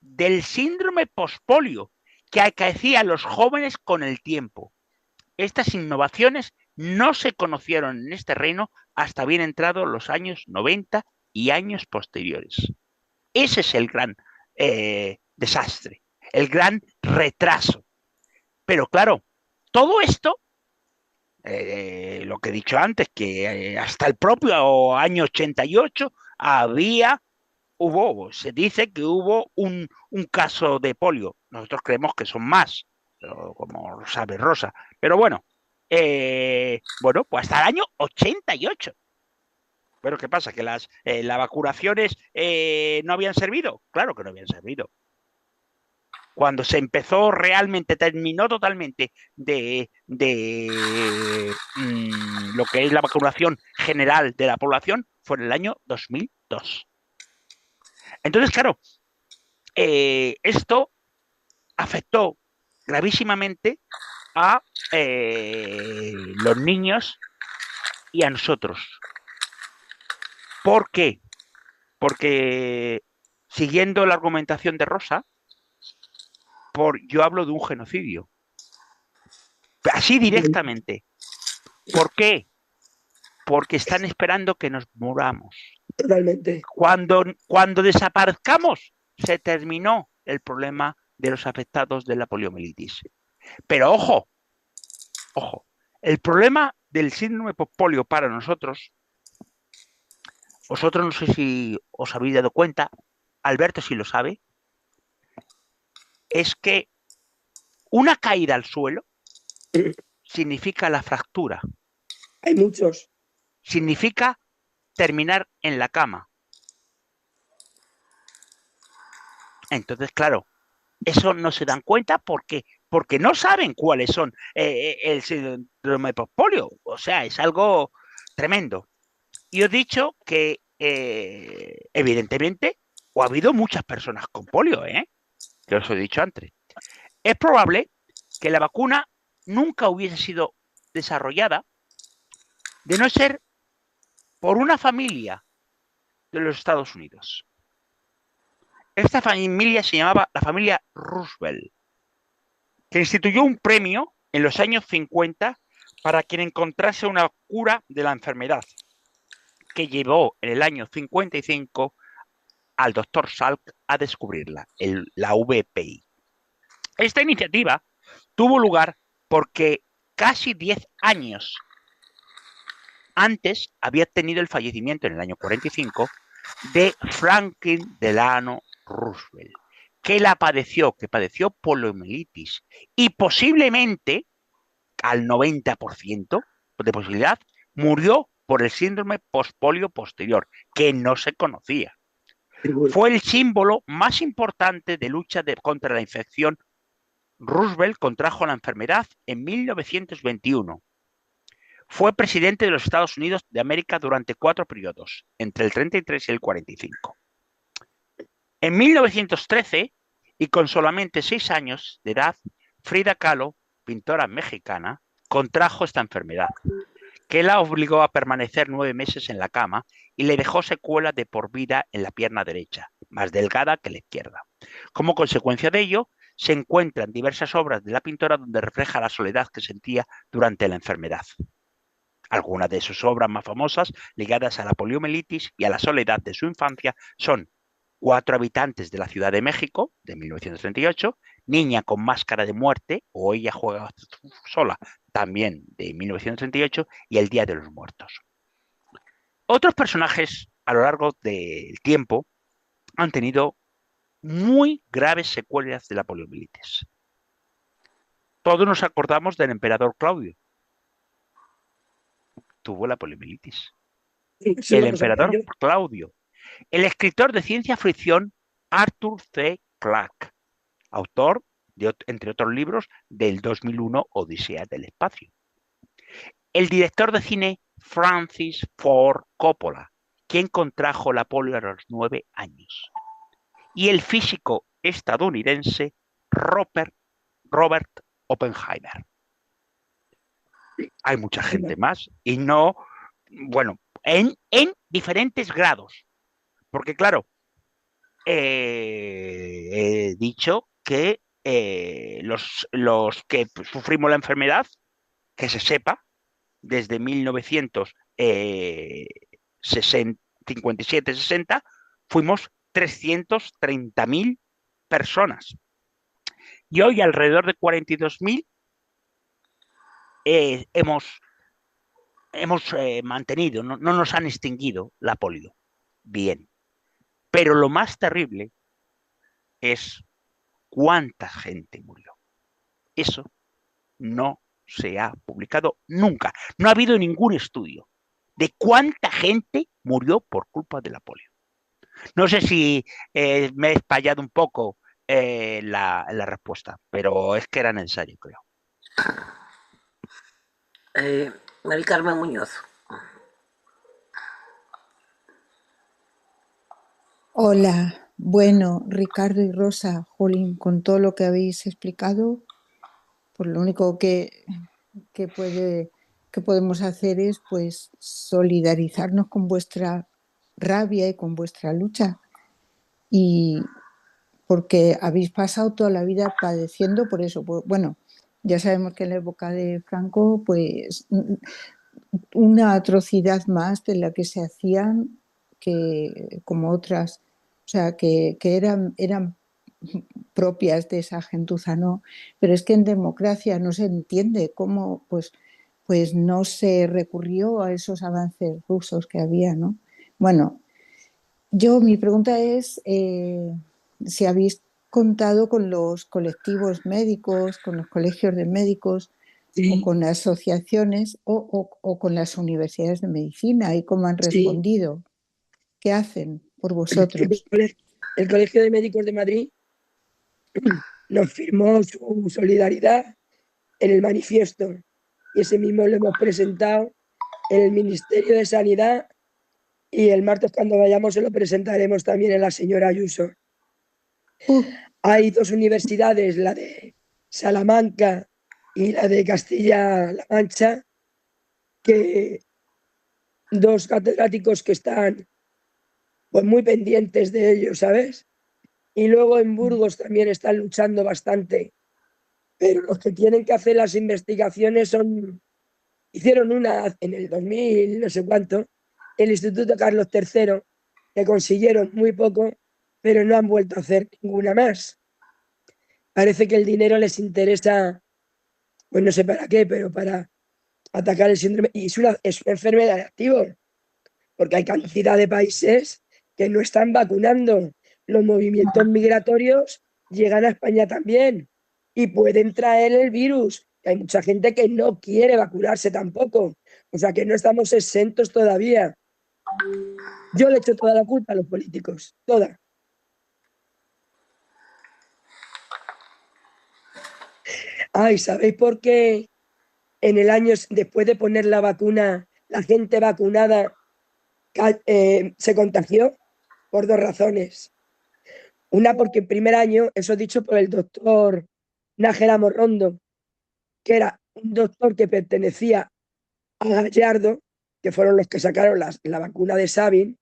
del síndrome pospolio que acaecía a los jóvenes con el tiempo. Estas innovaciones no se conocieron en este reino hasta bien entrados los años 90 y años posteriores. Ese es el gran desastre, el gran retraso. Pero claro, todo esto, lo que he dicho antes, que hasta el propio año 88 se dice que hubo un caso de polio. Nosotros creemos que son más, como sabe Rosa. Pero bueno, pues hasta el año 88. Pero ¿qué pasa? ¿Que las vacunaciones no habían servido? Claro que no habían servido. Cuando se empezó realmente, terminó totalmente de lo que es la vacunación general de la población, fue en el año 2002. Entonces, claro, esto afectó gravísimamente a los niños y a nosotros. ¿Por qué? Porque, siguiendo la argumentación de Rosa, yo hablo de un genocidio. Así directamente. ¿Por qué? Porque están esperando que nos muramos.
Totalmente.
Cuando desaparezcamos, se terminó el problema de los afectados de la poliomielitis. Pero ojo, el problema del síndrome pospolio para nosotros, vosotros no sé si os habéis dado cuenta, Alberto sí lo sabe, es que una caída al suelo significa la fractura.
Hay muchos.
Significa terminar en la cama. Entonces, claro, eso no se dan cuenta porque no saben cuáles son el síndrome pospolio. O sea, es algo tremendo. Y os he dicho que, evidentemente, ha habido muchas personas con polio, que os he dicho antes. Es probable que la vacuna nunca hubiese sido desarrollada de no ser por una familia de los Estados Unidos. Esta familia se llamaba la familia Roosevelt, que instituyó un premio en los años 50 para quien encontrase una cura de la enfermedad, que llevó en el año 55 al doctor Salk a descubrirla, la VPI. Esta iniciativa tuvo lugar porque casi 10 años antes había tenido el fallecimiento en el año 45 de Franklin Delano Roosevelt, que padeció poliomielitis y posiblemente al 90% de posibilidad murió por el síndrome pospolio posterior, que no se conocía. Fue el símbolo más importante de lucha contra la infección. Roosevelt contrajo la enfermedad en 1921. Fue presidente de los Estados Unidos de América durante 4 periodos, entre el 33 y el 45. En 1913, y con solamente 6 años de edad, Frida Kahlo, pintora mexicana, contrajo esta enfermedad, que la obligó a permanecer 9 meses en la cama y le dejó secuelas de por vida en la pierna derecha, más delgada que la izquierda. Como consecuencia de ello, se encuentran diversas obras de la pintora donde refleja la soledad que sentía durante la enfermedad. Algunas de sus obras más famosas, ligadas a la poliomielitis y a la soledad de su infancia, son 4 habitantes de la Ciudad de México, de 1938, Niña con máscara de muerte, o Ella juega sola, también de 1938, y El Día de los Muertos. Otros personajes a lo largo del tiempo han tenido muy graves secuelas de la poliomielitis. Todos nos acordamos del emperador Claudio. Tuvo la poliomielitis.
Eso
El
no lo sabía
emperador
yo.
Claudio. El escritor de ciencia ficción Arthur C. Clarke, autor, entre otros libros, del 2001 Odisea del Espacio. El director de cine Francis Ford Coppola, quien contrajo la polio a los 9 años. Y el físico estadounidense Robert Oppenheimer. Hay mucha gente más y no, bueno, en diferentes grados. Porque claro, he dicho que los que sufrimos la enfermedad, que se sepa, desde 1957-60, fuimos 330.000 personas. Y hoy alrededor de 42.000 hemos mantenido, no nos han extinguido la polio. Bien. Pero lo más terrible es cuánta gente murió. Eso no se ha publicado nunca. No ha habido ningún estudio de cuánta gente murió por culpa de la polio. No sé si me he espallado un poco la respuesta, pero es que era necesario, creo.
Mari Carmen Muñoz.
Hola, bueno, Ricardo y Rosa, jolín, con todo lo que habéis explicado, pues lo único que podemos hacer es pues solidarizarnos con vuestra rabia y con vuestra lucha, y porque habéis pasado toda la vida padeciendo por eso. Pues, bueno, ya sabemos que en la época de Franco, pues una atrocidad más de la que se hacían, que como otras, o sea, que eran propias de esa gentuza, ¿no? Pero es que en democracia no se entiende cómo pues no se recurrió a esos avances rusos que había, ¿no? Bueno, mi pregunta es si habéis contado con los colectivos médicos, con los colegios de médicos,
Sí,
o con asociaciones o con las universidades de medicina, y cómo han
sí.
respondido. ¿Qué hacen por vosotros?
El Colegio de Médicos de Madrid nos firmó su solidaridad en el manifiesto y ese mismo lo hemos presentado en el Ministerio de Sanidad, y el martes cuando vayamos se lo presentaremos también a la señora Ayuso. Hay dos universidades, la de Salamanca y la de Castilla-La Mancha, que dos catedráticos que están pues muy pendientes de ello, ¿sabes? Y luego en Burgos también están luchando bastante, pero los que tienen que hacer las investigaciones hicieron una en el 2000, no sé cuánto, el Instituto Carlos III, que consiguieron muy poco, pero no han vuelto a hacer ninguna más. Parece que el dinero les interesa, pues no sé para qué, pero para atacar el síndrome. Y es una enfermedad de activo, porque hay cantidad de países que no están vacunando. Los movimientos migratorios llegan a España también y pueden traer el virus. Hay mucha gente que no quiere vacunarse tampoco. O sea que no estamos exentos todavía. Yo le echo toda la culpa a los políticos, toda. Ay, ¿sabéis por qué en el año después de poner la vacuna, la gente vacunada se contagió? Por dos razones. Una, porque en primer año, eso dicho por el doctor Nájera Morrondo, que era un doctor que pertenecía a Gallardo, que fueron los que sacaron la vacuna de Sabin,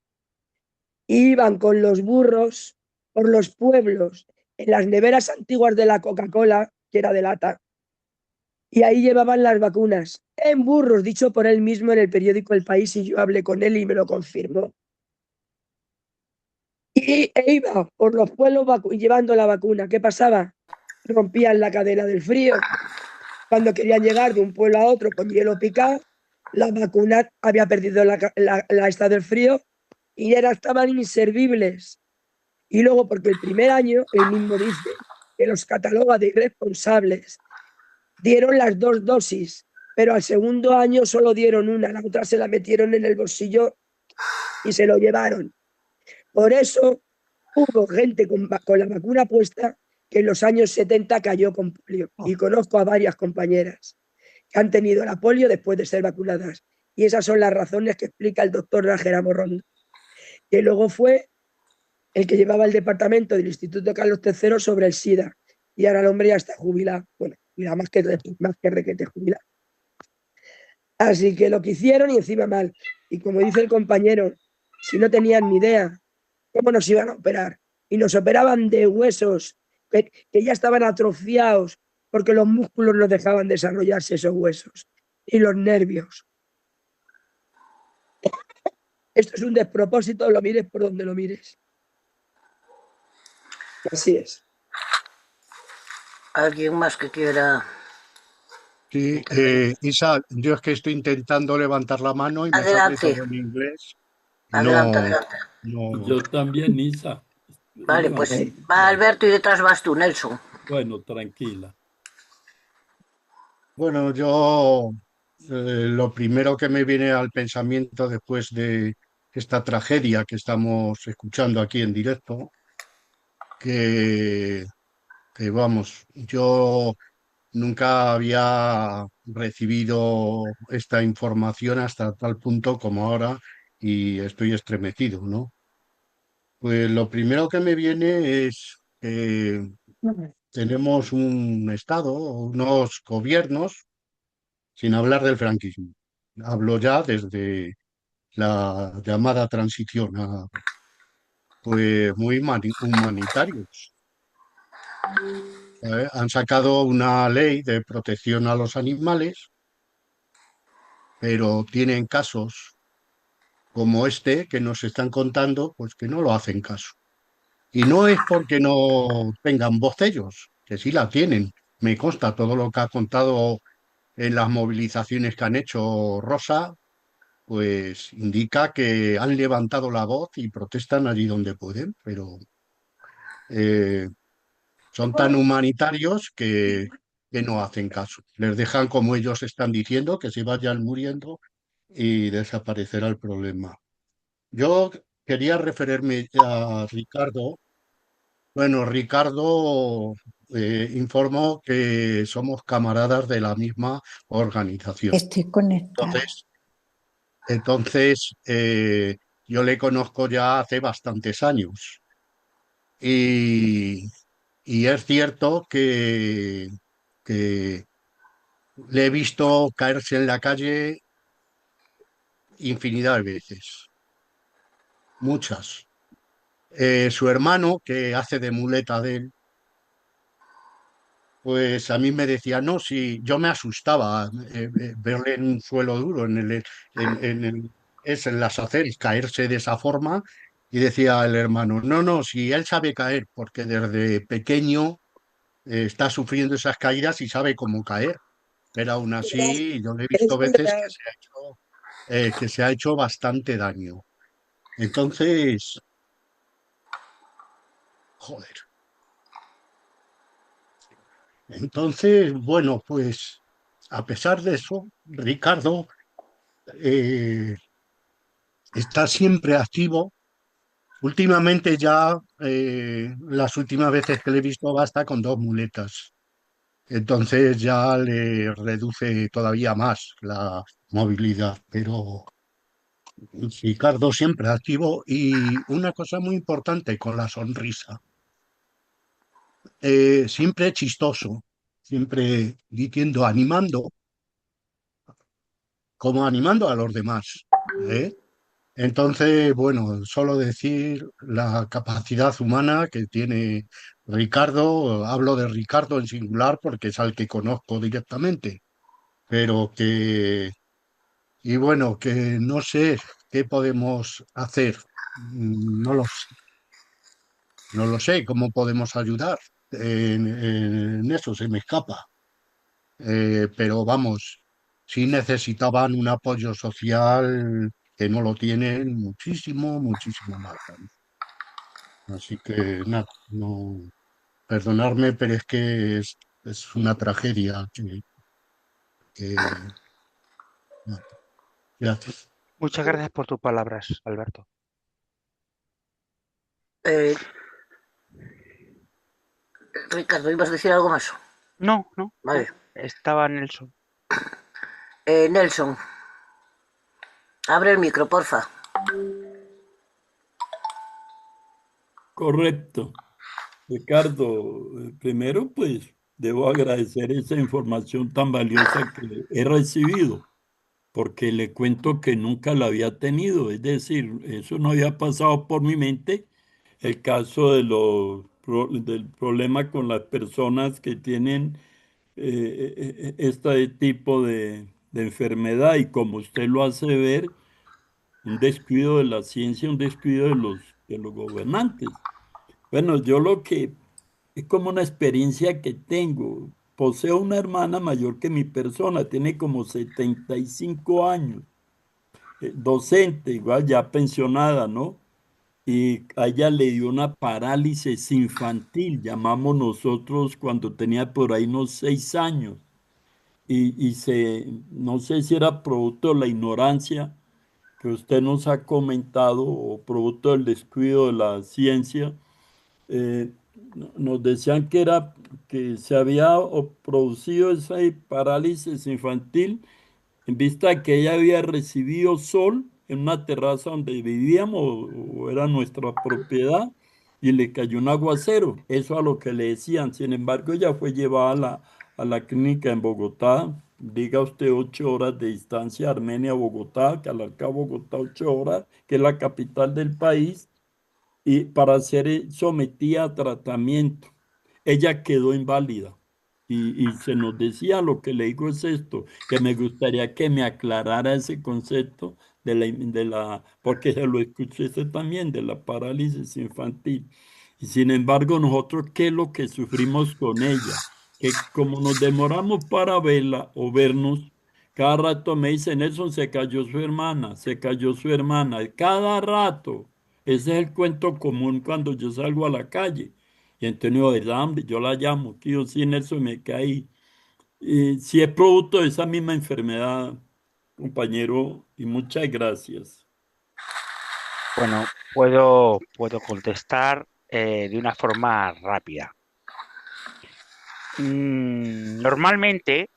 iban con los burros por los pueblos, en las neveras antiguas de la Coca-Cola, que era de lata, y ahí llevaban las vacunas, en burros, dicho por él mismo en el periódico El País, y yo hablé con él y me lo confirmó. E iba por los pueblos llevando la vacuna. ¿Qué pasaba? Rompían la cadena del frío. Cuando querían llegar de un pueblo a otro con hielo picado, la vacuna había perdido la esta del frío y estaban inservibles. Y luego, porque el primer año, él mismo dice que los cataloga de irresponsables, dieron las 2 dosis, pero al segundo año solo dieron una, la otra se la metieron en el bolsillo y se lo llevaron. Por eso hubo gente con la vacuna puesta que en los años 70 cayó con polio. Y conozco a varias compañeras que han tenido la polio después de ser vacunadas. Y esas son las razones que explica el doctor Nájera Morrondo, que luego fue el que llevaba el departamento del Instituto Carlos III sobre el SIDA. Y ahora el hombre ya está jubilado. Bueno, jubilado más que requete jubilado. Así que lo que hicieron y encima mal. Y como dice el compañero, si no tenían ni idea, ¿cómo nos iban a operar? Y nos operaban de huesos que ya estaban atrofiados porque los músculos no dejaban desarrollarse esos huesos y los nervios. Esto es un despropósito, lo mires por donde lo mires. Así es.
¿Alguien más que quiera?
Sí, Isa, yo es que estoy intentando levantar la mano y me sale
Adelante,
todo en inglés.
adelante,
No,
adelante.
no.
Yo también, Isa.
Vale, pues
Levanta.
va Alberto y detrás vas tú, Nelson.
Bueno, tranquila.
Bueno, yo lo primero que me viene al pensamiento después de esta tragedia que estamos escuchando aquí en directo, que, que vamos, yo nunca había recibido esta información hasta tal punto como ahora y estoy estremecido, ¿no? Pues lo primero que me viene es que tenemos un Estado, unos gobiernos, sin hablar del franquismo. Hablo ya desde la llamada transición, pues muy humanitarios. ¿Sabes? Han sacado una ley de protección a los animales, pero tienen casos como este que nos están contando, pues que no lo hacen caso. Y no es porque no tengan voz ellos, que sí la tienen. Me consta todo lo que ha contado en las movilizaciones que han hecho Rosa, pues indica que han levantado la voz y protestan allí donde pueden, pero eh, son tan humanitarios que no hacen caso. Les dejan como ellos están diciendo, que se vayan muriendo y desaparecerá el problema. Yo quería referirme a Ricardo. Bueno, Ricardo informó que somos camaradas de la misma organización.
Estoy conectada.
Entonces, yo le conozco ya hace bastantes años y, y es cierto que le he visto caerse en la calle infinidad de veces, muchas. Su hermano, que hace de muleta de él, pues a mí me decía, no, si yo me asustaba verle en un suelo duro, en las aceras, caerse de esa forma, y decía el hermano, no, no, si él sabe caer, porque desde pequeño está sufriendo esas caídas y sabe cómo caer, pero aún así yo le he visto
Es
veces
verdad.
que se ha hecho bastante daño. Entonces, joder. Entonces, bueno, pues a pesar de eso, Ricardo eh, está siempre activo. Últimamente ya, las últimas veces que le he visto basta con 2 muletas. Entonces ya le reduce todavía más la movilidad. Pero Ricardo siempre activo y una cosa muy importante con la sonrisa. Siempre chistoso, siempre diciendo, animando, como animando a los demás. ¿Eh? Entonces, bueno, solo decir la capacidad humana que tiene Ricardo, hablo de Ricardo en singular porque es al que conozco directamente, pero que, y bueno, que no sé qué podemos hacer, no lo sé, no lo sé cómo podemos ayudar, en eso se me escapa. Pero vamos, sí necesitaban un apoyo social que no lo tienen muchísimo, muchísimo más. Así que nada, no perdonarme, pero es que es una tragedia que- no, gracias.
Muchas gracias por tus palabras, Alberto.
Eh, Ricardo, ¿ibas a decir algo más?
No, no, no.
Vale.
Estaba Nelson.
Nelson, abre el micro, porfa.
Correcto. Ricardo, primero pues debo agradecer esa información tan valiosa que he recibido, porque le cuento que nunca la había tenido, es decir, eso no había pasado por mi mente, el caso de del problema con las personas que tienen este tipo de enfermedad y como usted lo hace ver, un descuido de la ciencia, un descuido de los gobernantes. Bueno, yo lo que es como una experiencia que tengo. Poseo una hermana mayor que mi persona, tiene como 75 años, docente, igual ya pensionada, ¿no? Y a ella le dio una parálisis infantil, llamamos nosotros cuando tenía por ahí unos 6 años. No sé si era producto de la ignorancia que usted nos ha comentado o producto del descuido de la ciencia. eh, Nos decían que era que se había producido esa parálisis infantil en vista de que ella había recibido sol en una terraza donde vivíamos o era nuestra propiedad y le cayó un aguacero. Eso a lo que le decían. Sin embargo, ella fue llevada a la clínica en Bogotá. Diga usted 8 horas de distancia, Armenia, Bogotá, que alarga Bogotá 8 horas, que es la capital del país y para ser sometida a tratamiento. Ella quedó inválida y se nos decía, lo que le digo es esto, que me gustaría que me aclarara ese concepto porque se lo escuché usted también, de la parálisis infantil. Y sin embargo, nosotros, ¿qué es lo que sufrimos con ella? Que como nos demoramos para verla o vernos, cada rato me dicen, Nelson, se cayó su hermana, se cayó su hermana, cada rato. Ese es el cuento común cuando yo salgo a la calle. Y entonces yo la llamo, tío, sí, Nelson, me caí. Y si es producto de esa misma enfermedad, compañero, y muchas gracias.
Bueno, puedo contestar de una forma rápida. Normalmente,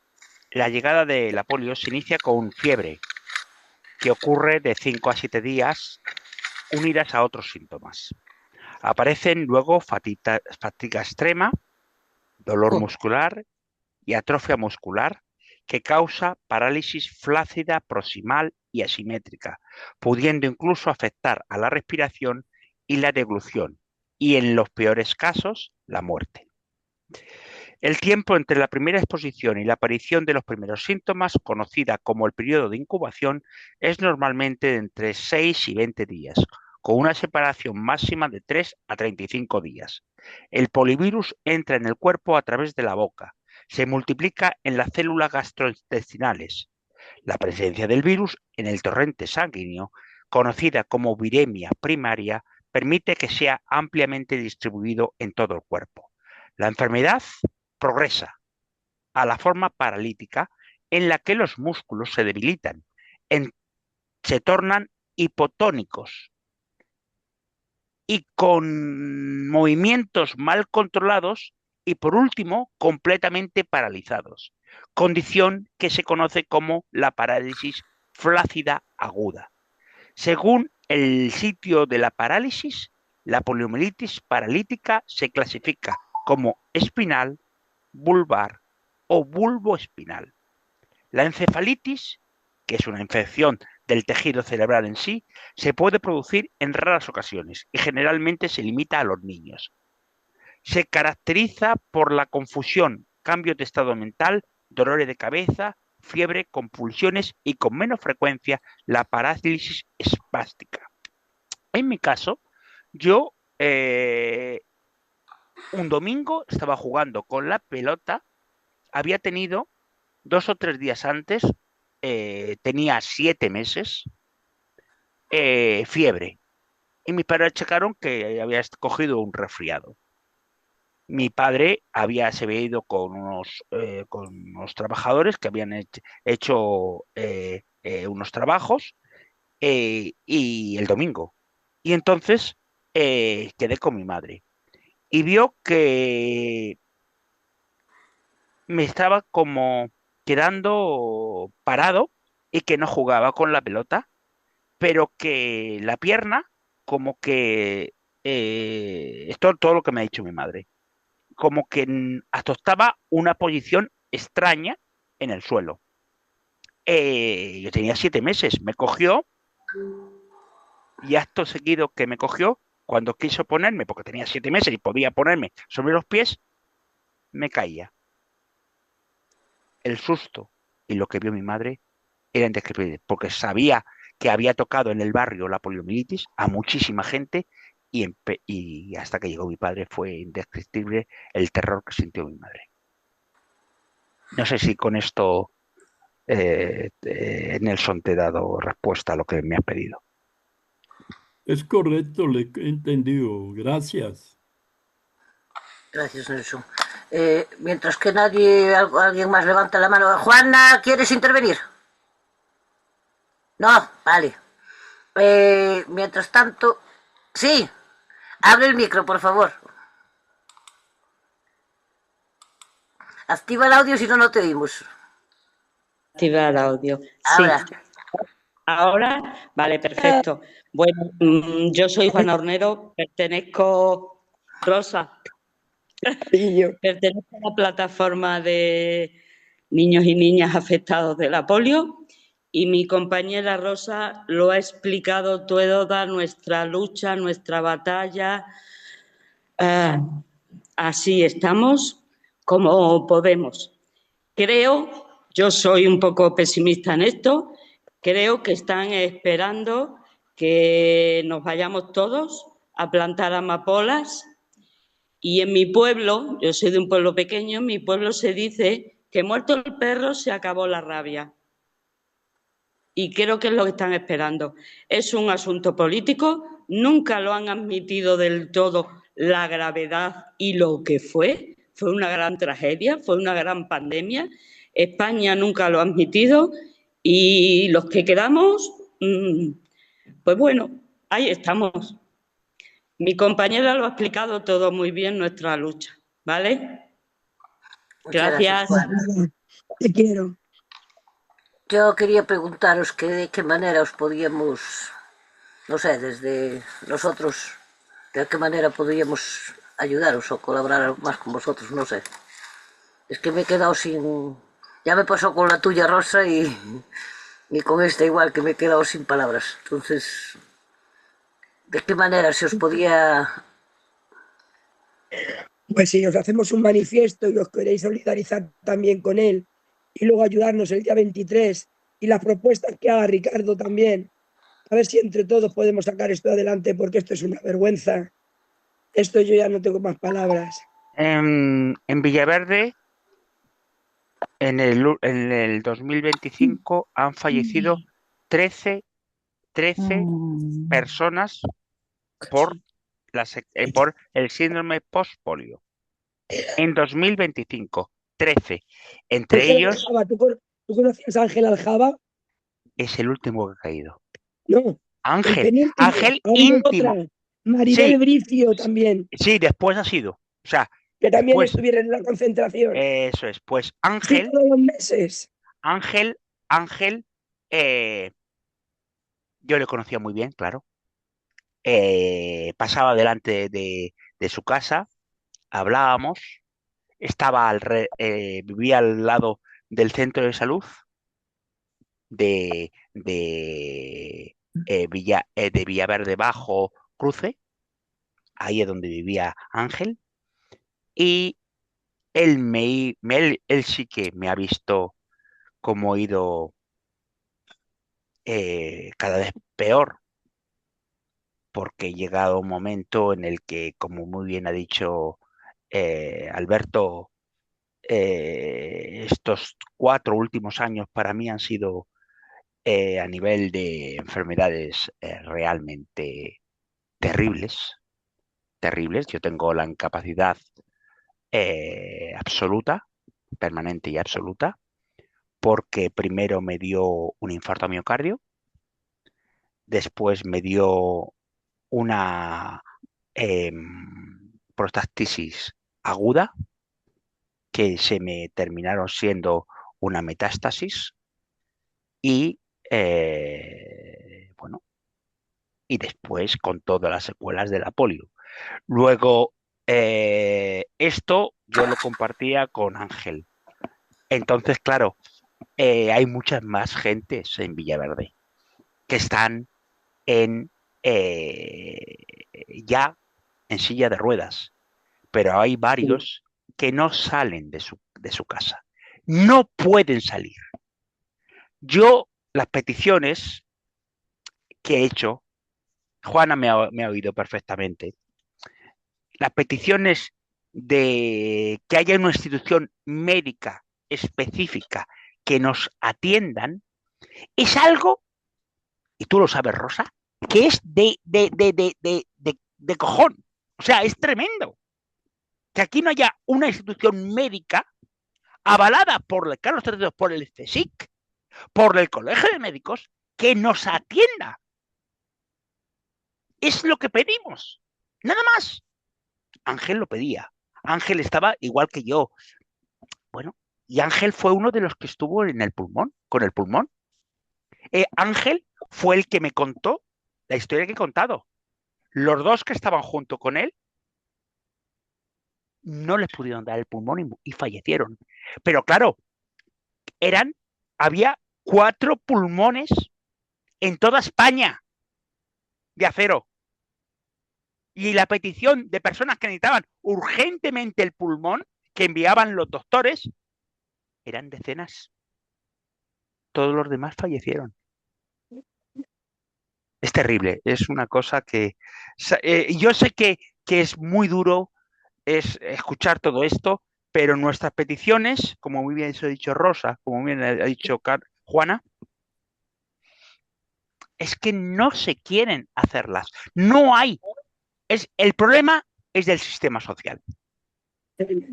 la llegada de la polio se inicia con fiebre, que ocurre de 5 a 7 días, unidas a otros síntomas. Aparecen luego fatiga extrema, dolor
Jo,
muscular y atrofia muscular, que causa parálisis flácida proximal y asimétrica, pudiendo incluso afectar a la respiración y la deglución, y en los peores casos, la muerte. El tiempo entre la primera exposición y la aparición de los primeros síntomas, conocida como el periodo de incubación, es normalmente de entre 6 y 20 días, con una separación máxima de 3 a 35 días. El polivirus entra en el cuerpo a través de la boca, se multiplica en las células gastrointestinales. La presencia del virus en el torrente sanguíneo, conocida como viremia primaria, permite que sea ampliamente distribuido en todo el cuerpo. La enfermedad progresa a la forma paralítica en la que los músculos se debilitan, en- se tornan hipotónicos y con movimientos mal controlados y por último completamente paralizados, condición que se conoce como la parálisis flácida aguda. Según el sitio de la parálisis, la poliomielitis paralítica se clasifica como espinal, vulvar o bulboespinal. La encefalitis, que es una infección del tejido cerebral en sí, se puede producir en raras ocasiones y generalmente se limita a los niños. Se caracteriza por la confusión, cambios de estado mental, dolores de cabeza, fiebre, compulsiones y con menos frecuencia la parálisis espástica. En mi caso, yo un domingo estaba jugando con la pelota, había tenido 2 o 3 días antes, tenía 7 meses, fiebre. y mis padres checaron que había cogido un resfriado. Mi padre se había ido con unos trabajadores que habían hecho unos trabajos y el domingo. Y entonces quedé con mi madre y vio que me estaba como quedando parado y que no jugaba con la pelota, pero que la pierna, como que esto todo lo que me ha dicho mi madre, como que adoptaba una posición extraña en el suelo. Yo tenía 7 meses, me cogió y acto seguido que me cogió, cuando quiso ponerme, porque tenía 7 meses y podía ponerme sobre los pies, me caía. El susto y lo que vio mi madre era indescriptible, porque sabía que había tocado en el barrio la poliomielitis a muchísima gente y hasta que llegó mi padre fue indescriptible el terror que sintió mi madre. No sé si con esto, Nelson, te he dado respuesta a lo que me has pedido.
Es correcto, le he entendido. Gracias.
Gracias, Nelson. Mientras que alguien más levanta la mano. Juana, ¿quieres intervenir? No, vale. Mientras tanto, sí, abre el micro, por favor. Activa el audio, si no, no te oímos.
Activar audio. Sí.
Ahora.
Ahora, vale, perfecto. Bueno, yo soy Juana Hornero, pertenezco, Rosa, pertenezco a la plataforma de niños y niñas afectados de la polio y mi compañera Rosa lo ha explicado toda nuestra lucha, nuestra batalla. Así estamos como podemos. Yo soy un poco pesimista en esto, creo que están esperando que nos vayamos todos a plantar amapolas y en mi pueblo, yo soy de un pueblo pequeño, en mi pueblo se dice que muerto el perro se acabó la rabia. Y creo que es lo que están esperando. Es un asunto político, nunca lo han admitido del todo la gravedad y lo que fue. Fue una gran tragedia, fue una gran pandemia. España nunca lo ha admitido y los que quedamos, pues bueno, ahí estamos. Mi compañera lo ha explicado todo muy bien, nuestra lucha, ¿vale? Gracias.
Te quiero.
Yo quería preguntaros que de qué manera os podíamos, no sé, desde nosotros, de qué manera podríamos ayudaros o colaborar más con vosotros, no sé. Es que me he quedado sin... Ya me pasó con la tuya, Rosa, y con esta igual, que me he quedado sin palabras. Entonces, ¿de qué manera se os podía...?
Pues si os hacemos un manifiesto y os queréis solidarizar también con él y luego ayudarnos el día 23 y las propuestas que haga Ricardo también, a ver si entre todos podemos sacar esto adelante, porque esto es una vergüenza. Esto yo ya no tengo más palabras.
En Villaverde, en el 2025 han fallecido 13 personas por el síndrome post-polio. En 2025, 13. Entre
Ángel
ellos
Aljaba, ¿tú conocías a Ángel Aljaba?
es el último que ha caído.
No, el
Ángel
penúltimo. Ha habido
íntimo.
otra, Maribel
Sí,
Bricio también,
sí, después ha sido. O sea,
que también
después,
estuvieron en la concentración.
eso es. Pues
Sí,
Ángel,
todos los meses.
Ángel, yo le conocía muy bien, claro. Pasaba delante de su casa, hablábamos, vivía al lado del centro de salud de Villaverde Bajo Cruce, ahí es donde vivía Ángel, y él sí que me ha visto como he ido cada vez peor, porque he llegado a un momento en el que, como muy bien ha dicho Alberto, estos 4 últimos años para mí han sido a nivel de enfermedades realmente terribles, terribles. Yo tengo la incapacidad absoluta, permanente y absoluta, porque primero me dio un infarto a miocardio, después me dio una prostatitis aguda, que se me terminaron siendo una metástasis, y bueno, y después con todas las secuelas de la polio. Luego, esto yo lo compartía con Ángel. Entonces, claro, hay muchas más gentes en Villaverde que están en ya en silla de ruedas, pero hay varios que no salen de su casa. No pueden salir. Yo, las peticiones que he hecho, Juana me ha oído perfectamente, las peticiones de que haya una institución médica específica que nos atiendan, es algo, y tú lo sabes, Rosa, que es de cojón. O sea, es tremendo que aquí no haya una institución médica avalada por el Carlos III, por el CSIC, por el Colegio de Médicos, que nos atienda. Es lo que pedimos, nada más. Ángel lo pedía. Ángel estaba igual que yo. Bueno, y Ángel fue uno de los que estuvo en el pulmón, con el pulmón. Ángel fue el que me contó la historia que he contado. Los dos que estaban junto con él no les pudieron dar el pulmón y fallecieron. Pero claro, había 4 pulmones en toda España de acero. Y la petición de personas que necesitaban urgentemente el pulmón, que enviaban los doctores, eran decenas. Todos los demás fallecieron. Es terrible, es una cosa que... yo sé que es muy duro escuchar todo esto, pero nuestras peticiones, como muy bien se ha dicho Rosa, como muy bien ha dicho Juana, es que no se quieren hacerlas. No hay. El problema es del sistema social.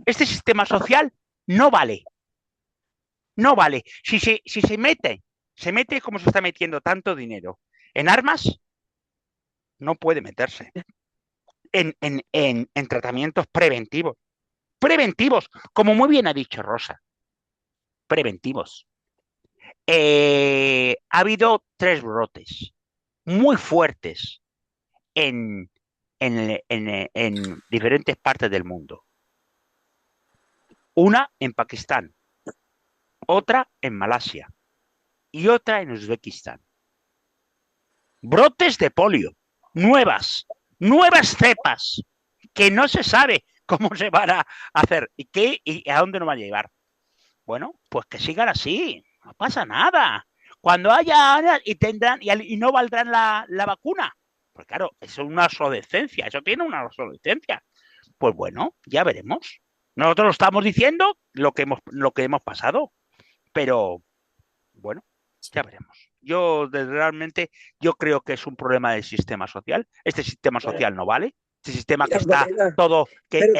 Este sistema social no vale. No vale. Si se mete como se está metiendo tanto dinero en armas, no puede meterse en tratamientos preventivos. Preventivos, como muy bien ha dicho Rosa. Preventivos. Ha habido 3 brotes muy fuertes en diferentes partes del mundo. Una en Pakistán, otra en Malasia y otra en Uzbekistán. Brotes de polio, nuevas cepas, que no se sabe cómo se van a hacer y a dónde nos van a llevar. Bueno, pues que sigan así, no pasa nada. Cuando haya y no valdrán la vacuna, pues claro, eso es una obsolescencia, eso tiene una obsolescencia. Pues bueno, ya veremos. Nosotros lo estamos diciendo lo que hemos pasado, pero bueno, ya veremos. Realmente creo que es un problema del sistema social. Este sistema social no vale. Este sistema que está todo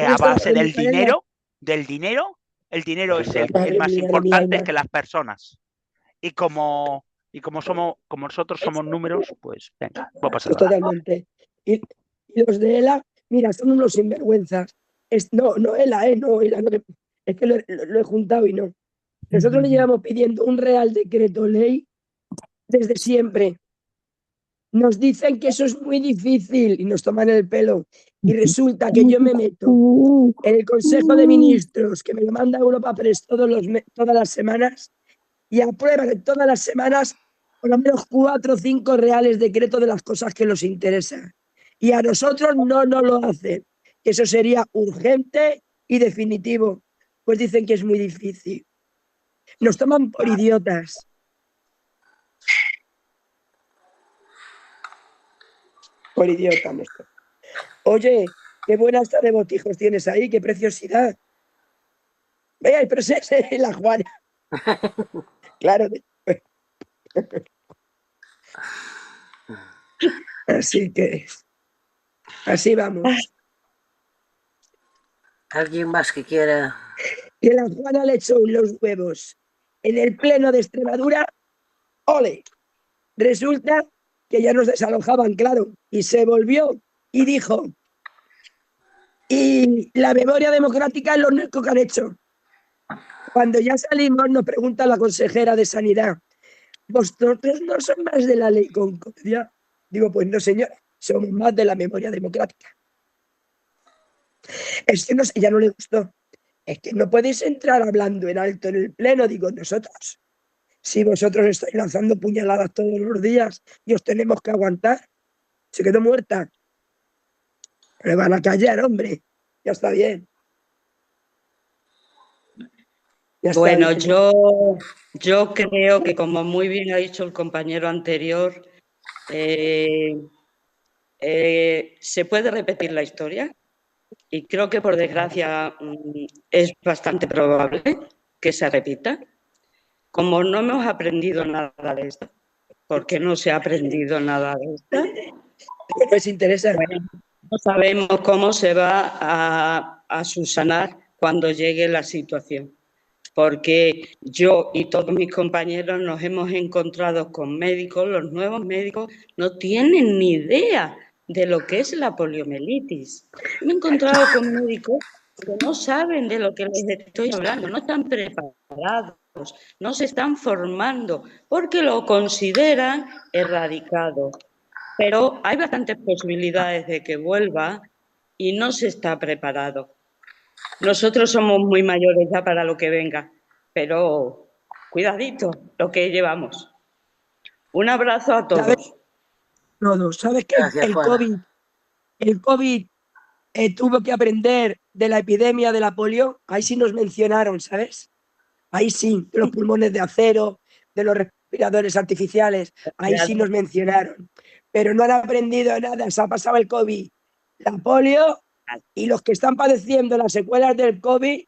a base del dinero, el dinero es el más importante que las personas. Y como nosotros somos números, pues venga, no pasa nada.
Totalmente. Y los de ELA, mira, son unos sinvergüenzas. No, ELA, no, es que lo he juntado y no. Nosotros le llevamos pidiendo un Real Decreto Ley desde siempre. Nos dicen que eso es muy difícil y nos toman el pelo. Y resulta que yo me meto en el Consejo de Ministros, que me lo manda Europa Press todas las semanas, y aprueban todas las semanas por lo menos 4 o 5 reales decretos de las cosas que nos interesan. Y a nosotros no nos lo hacen. Eso sería urgente y definitivo. Pues dicen que es muy difícil. Nos toman por idiotas. Por idiotas. Oye, qué buena esta de botijos tienes ahí, qué preciosidad. Vea, pero es la Juana. Claro. Así que Así vamos.
¿Alguien más que quiera?
Que la Juana le echó los huevos en el pleno de Extremadura, ¡ole! Resulta que ya nos desalojaban, claro, y se volvió y dijo, y la memoria democrática es lo único que han hecho. Cuando ya salimos nos pregunta la consejera de Sanidad, ¿vosotros no son más de la ley Concordia? Digo, pues no, señora, somos más de la memoria democrática. Es que no sé, ya no le gustó. Es que no podéis entrar hablando en alto en el pleno, digo, nosotros. Si vosotros estáis lanzando puñaladas todos los días y os tenemos que aguantar, se quedó muerta. Le van a callar, hombre. Ya está bien. Ya está
Bueno,
bien.
yo creo que, como muy bien ha dicho el compañero anterior, se puede repetir la historia y creo que, por desgracia, es bastante probable que se repita. Como no hemos aprendido nada de esto, porque no se ha aprendido nada de esto,
Bueno, es interesante.
bueno, no sabemos cómo se va a subsanar cuando llegue la situación. Porque yo y todos mis compañeros nos hemos encontrado con médicos, los nuevos médicos no tienen ni idea de lo que es la poliomielitis. Me he encontrado con médicos que no saben de lo que les estoy hablando, no están preparados, no se están formando, porque lo consideran erradicado. Pero hay bastantes posibilidades de que vuelva y no se está preparado. Nosotros somos muy mayores ya para lo que venga, pero cuidadito lo que llevamos. Un abrazo a
¿Sabes?
todos.
¿Sabes que
Gracias,
el
Juana.
COVID tuvo que aprender de la epidemia de la polio? Ahí sí nos mencionaron, ¿sabes? Ahí sí, de los pulmones de acero, de los respiradores artificiales, ahí sí nos mencionaron. Pero no han aprendido nada, se ha pasado el COVID, la polio, y los que están padeciendo las secuelas del COVID,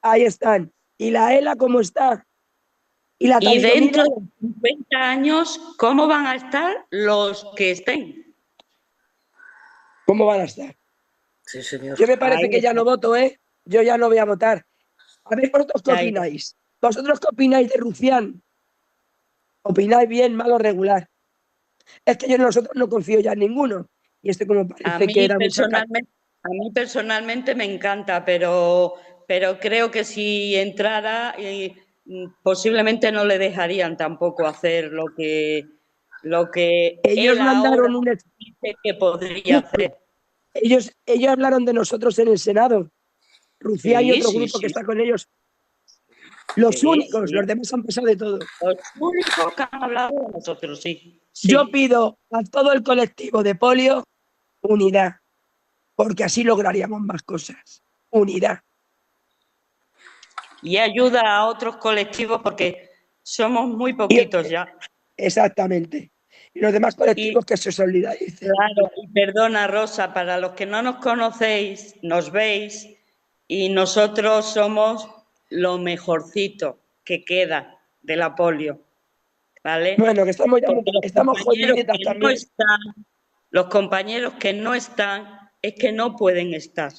ahí están. ¿Y la ELA cómo está? ¿Y la
Y
talidomida?
dentro de 50 años, ¿cómo van a estar los que estén?
¿Cómo van a estar?
Sí, señor.
Yo me parece
Ahí
que ya
está.
no voto, ¿eh? Yo ya no voy a votar. A ver, ¿vosotros qué
Ahí.
opináis? ¿Vosotros qué opináis de Rufián? ¿Opináis bien, mal o regular? Es que yo en nosotros no confío ya en ninguno. Y este como
A
parece que
mí
era mucha
personalmente me encanta, pero creo que si entrara, posiblemente no le dejarían tampoco hacer lo que
ellos
él ahora
mandaron un...
dice que podría hacer.
Ellos hablaron de nosotros en el Senado. Rufián y
Sí,
otro
sí,
grupo que
sí.
está con ellos. Los
Sí,
únicos,
sí.
los demás han pasado de todo.
Los únicos que han hablado de nosotros, sí.
Yo
Sí.
pido a todo el colectivo de polio unidad, porque así lograríamos más cosas. Unidad.
Y ayuda a otros colectivos porque somos muy
Y,
poquitos ya.
exactamente. Y los demás
Y
colectivos que se solidaricen.
claro, y perdona, Rosa, para los que no nos conocéis, nos veis y nosotros somos lo mejorcito que queda de la polio, ¿vale?
Bueno, que estamos, ya
Porque
estamos jodiditas también.
los compañeros que no están, es que no pueden estar,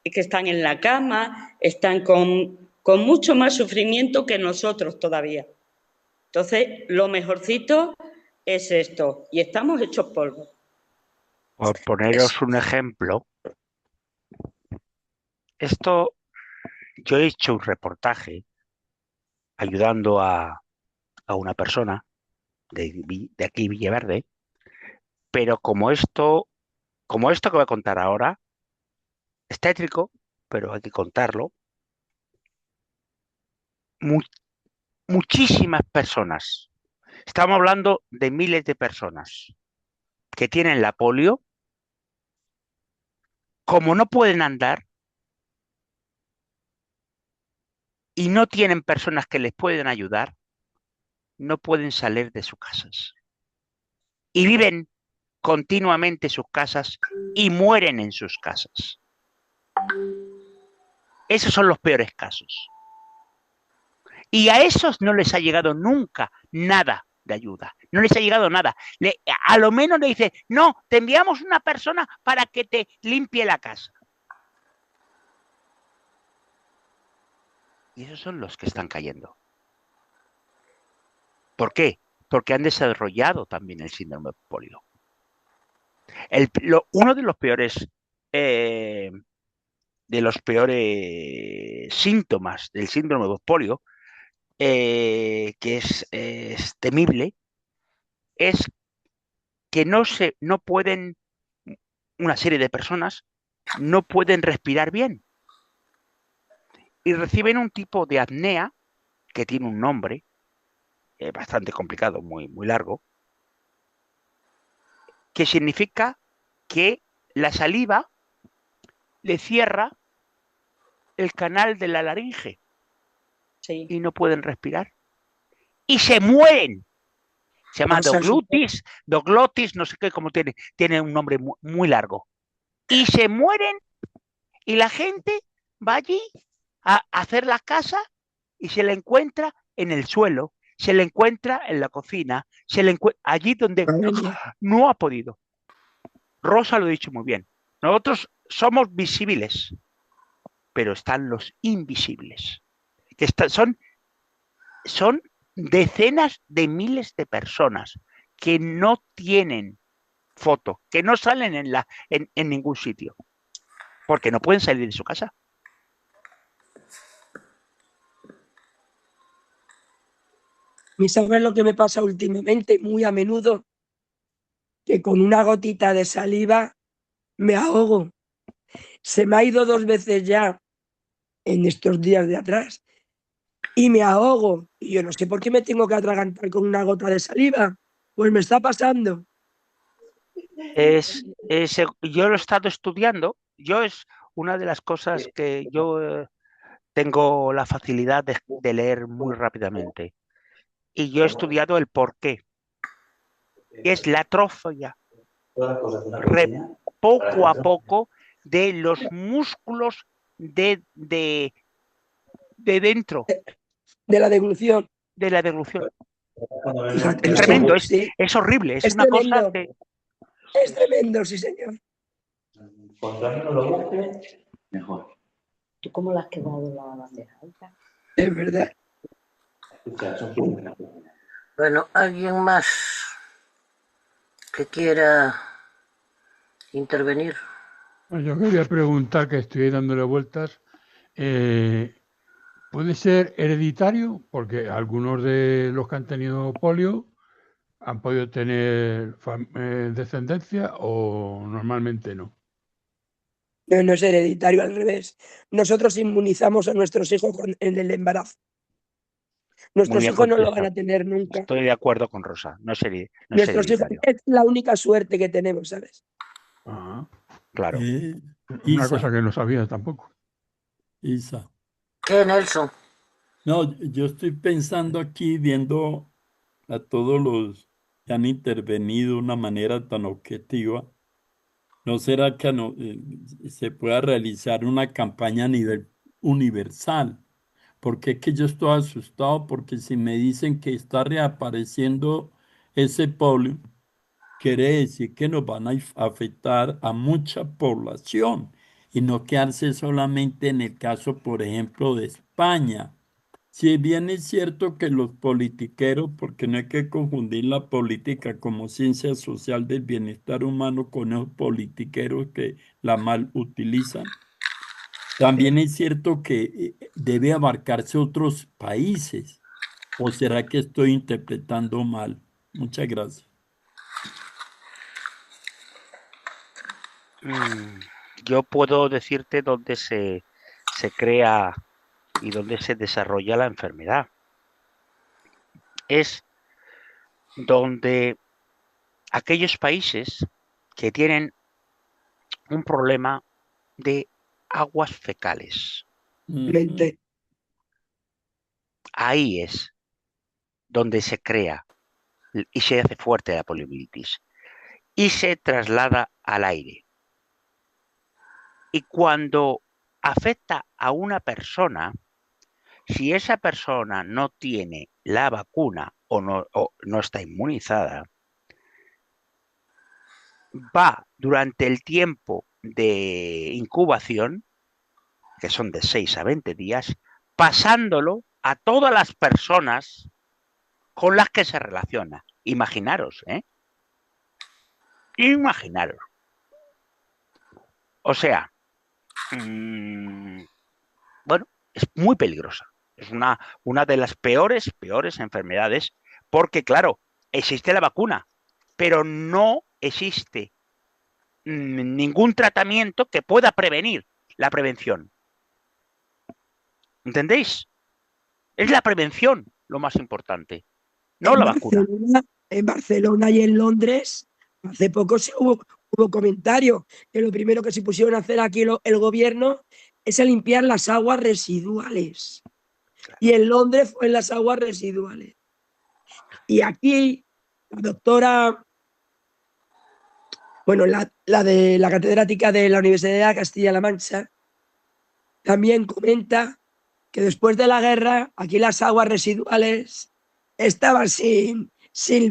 es que están en la cama, están con mucho más sufrimiento que nosotros todavía. Entonces, lo mejorcito es esto, y estamos hechos polvo.
Por poneros un ejemplo, yo he hecho un reportaje ayudando a una persona de aquí, Villaverde, pero como esto que voy a contar ahora, es tétrico, pero hay que contarlo, mu- muchísimas personas, estamos hablando de miles de personas que tienen la polio, como no pueden andar y no tienen personas que les pueden ayudar, no pueden salir de sus casas. Y viven continuamente en sus casas y mueren en sus casas. Esos son los peores casos. Y a esos no les ha llegado nunca nada de ayuda. No les ha llegado nada. A lo menos le dice, no, te enviamos una persona para que te limpie la casa. Y esos son los que están cayendo. ¿Por qué? Porque han desarrollado también el síndrome de polio. Uno de los peores síntomas del síndrome de polio, que es temible, es que no pueden, una serie de personas no pueden respirar bien y reciben un tipo de apnea que tiene un nombre bastante complicado, muy, muy largo, que significa que la saliva le cierra el canal de la laringe
Sí.
y no pueden respirar y se mueren. Se llama doglotis, no sé qué, como tiene un nombre muy, muy largo. Y se mueren y la gente va allí a hacer la casa y se la encuentra en el suelo, se la encuentra en la cocina, se la encuentra allí donde no ha podido. Rosa lo ha dicho muy bien. Nosotros somos visibles, pero están los invisibles, que son decenas de miles de personas que no tienen foto, que no salen en ningún sitio, porque no pueden salir de su casa.
¿Y sabes lo que me pasa últimamente, muy a menudo? Que con una gotita de saliva me ahogo. Se me ha ido 2 veces ya en estos días de atrás y me ahogo. Y yo no sé por qué me tengo que atragantar con una gota de saliva. Pues me está pasando.
Yo lo he estado estudiando. Es una de las cosas que yo tengo la facilidad de leer muy rápidamente. Y yo he estudiado el porqué. Es la atrofia poco a poco de los músculos de dentro.
De la deglución.
De la deglución.
Fíjate,
Es tremendo,
sí.
es horrible, es una
tremendo.
cosa que...
Es tremendo, sí, señor.
Cuanto menos lo busques, mejor.
¿Tú cómo le has quedado la bandera alta?
Es verdad.
Bueno, ¿alguien más que quiera intervenir?
Yo quería preguntar, que estoy dándole vueltas, ¿puede ser hereditario? Porque algunos de los que han tenido polio han podido tener descendencia o normalmente no.
No es hereditario, al revés. Nosotros inmunizamos a nuestros hijos en el embarazo. Nuestros hijos no lo van a tener nunca.
Estoy de acuerdo con Rosa, no es
Nuestros hijos
hereditario.
es la única suerte que tenemos, ¿sabes?
Ajá.
Claro.
Una cosa que no sabía tampoco.
Isa.
¿Qué, Nelson?
No, yo estoy pensando aquí, viendo a todos los que han intervenido de una manera tan objetiva. ¿No será que se pueda realizar una campaña a nivel universal? Porque es que yo estoy asustado, porque si me dicen que está reapareciendo ese polio, quiere decir que nos van a afectar a mucha población y no quedarse solamente en el caso, por ejemplo, de España. Si bien es cierto que los politiqueros, porque no hay que confundir la política como ciencia social del bienestar humano con esos politiqueros que la mal utilizan, también es cierto que debe abarcarse otros países. ¿O será que estoy interpretando mal? Muchas gracias.
Yo puedo decirte dónde se crea y dónde se desarrolla la enfermedad. Es donde aquellos países que tienen un problema de aguas fecales. Ahí es donde se crea y se hace fuerte la poliomielitis y se traslada al aire. Y cuando afecta a una persona, si esa persona no tiene la vacuna o no está inmunizada, va durante el tiempo de incubación, que son de 6 a 20 días, pasándolo a todas las personas con las que se relaciona. Imaginaros, ¿eh? Imaginaros. O sea, bueno, es muy peligrosa. Es una de las peores enfermedades, porque, claro, existe la vacuna, pero no existe ningún tratamiento que pueda prevenir la prevención. ¿Entendéis? Es la prevención lo más importante, no la vacuna.
En Barcelona y en Londres, hace poco hubo comentarios que lo primero que se pusieron a hacer aquí el gobierno es a limpiar las aguas residuales. Y en Londres fue en las aguas residuales. Y aquí, la doctora, bueno, la de la catedrática de la Universidad de Castilla-La Mancha, también comenta que después de la guerra, aquí las aguas residuales estaban sin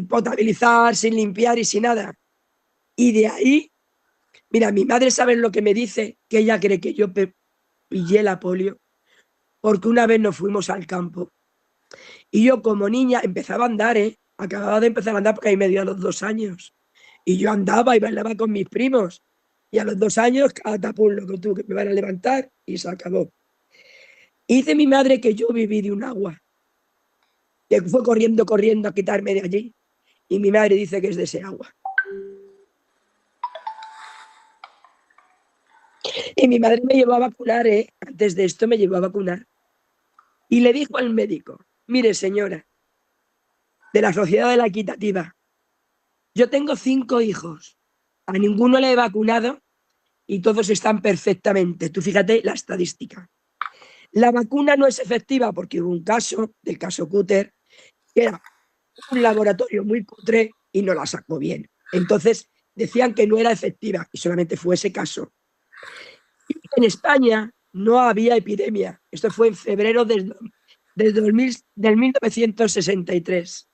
potabilizar, sin limpiar y sin nada. Y de ahí, mira, mi madre sabe lo que me dice, que ella cree que yo pillé la polio, porque una vez nos fuimos al campo y yo como niña empezaba a andar, acababa de empezar a andar porque ahí me dio a los 2 años. Y yo andaba y bailaba con mis primos. Y a los 2 años, catapum, lo que tú, que me van a levantar y se acabó. Y dice mi madre que yo viví de un agua, que fue corriendo a quitarme de allí. Y mi madre dice que es de ese agua. Y mi madre me llevó a vacunar, antes de esto me llevó a vacunar. Y le dijo al médico, mire señora, de la Sociedad de la Equitativa, yo tengo 5 hijos, a ninguno le he vacunado y todos están perfectamente. Tú fíjate la estadística. La vacuna no es efectiva porque hubo un caso, del caso Cutter, que era un laboratorio muy cutre y no la sacó bien. Entonces decían que no era efectiva y solamente fue ese caso. Y en España no había epidemia. Esto fue en febrero del 1963.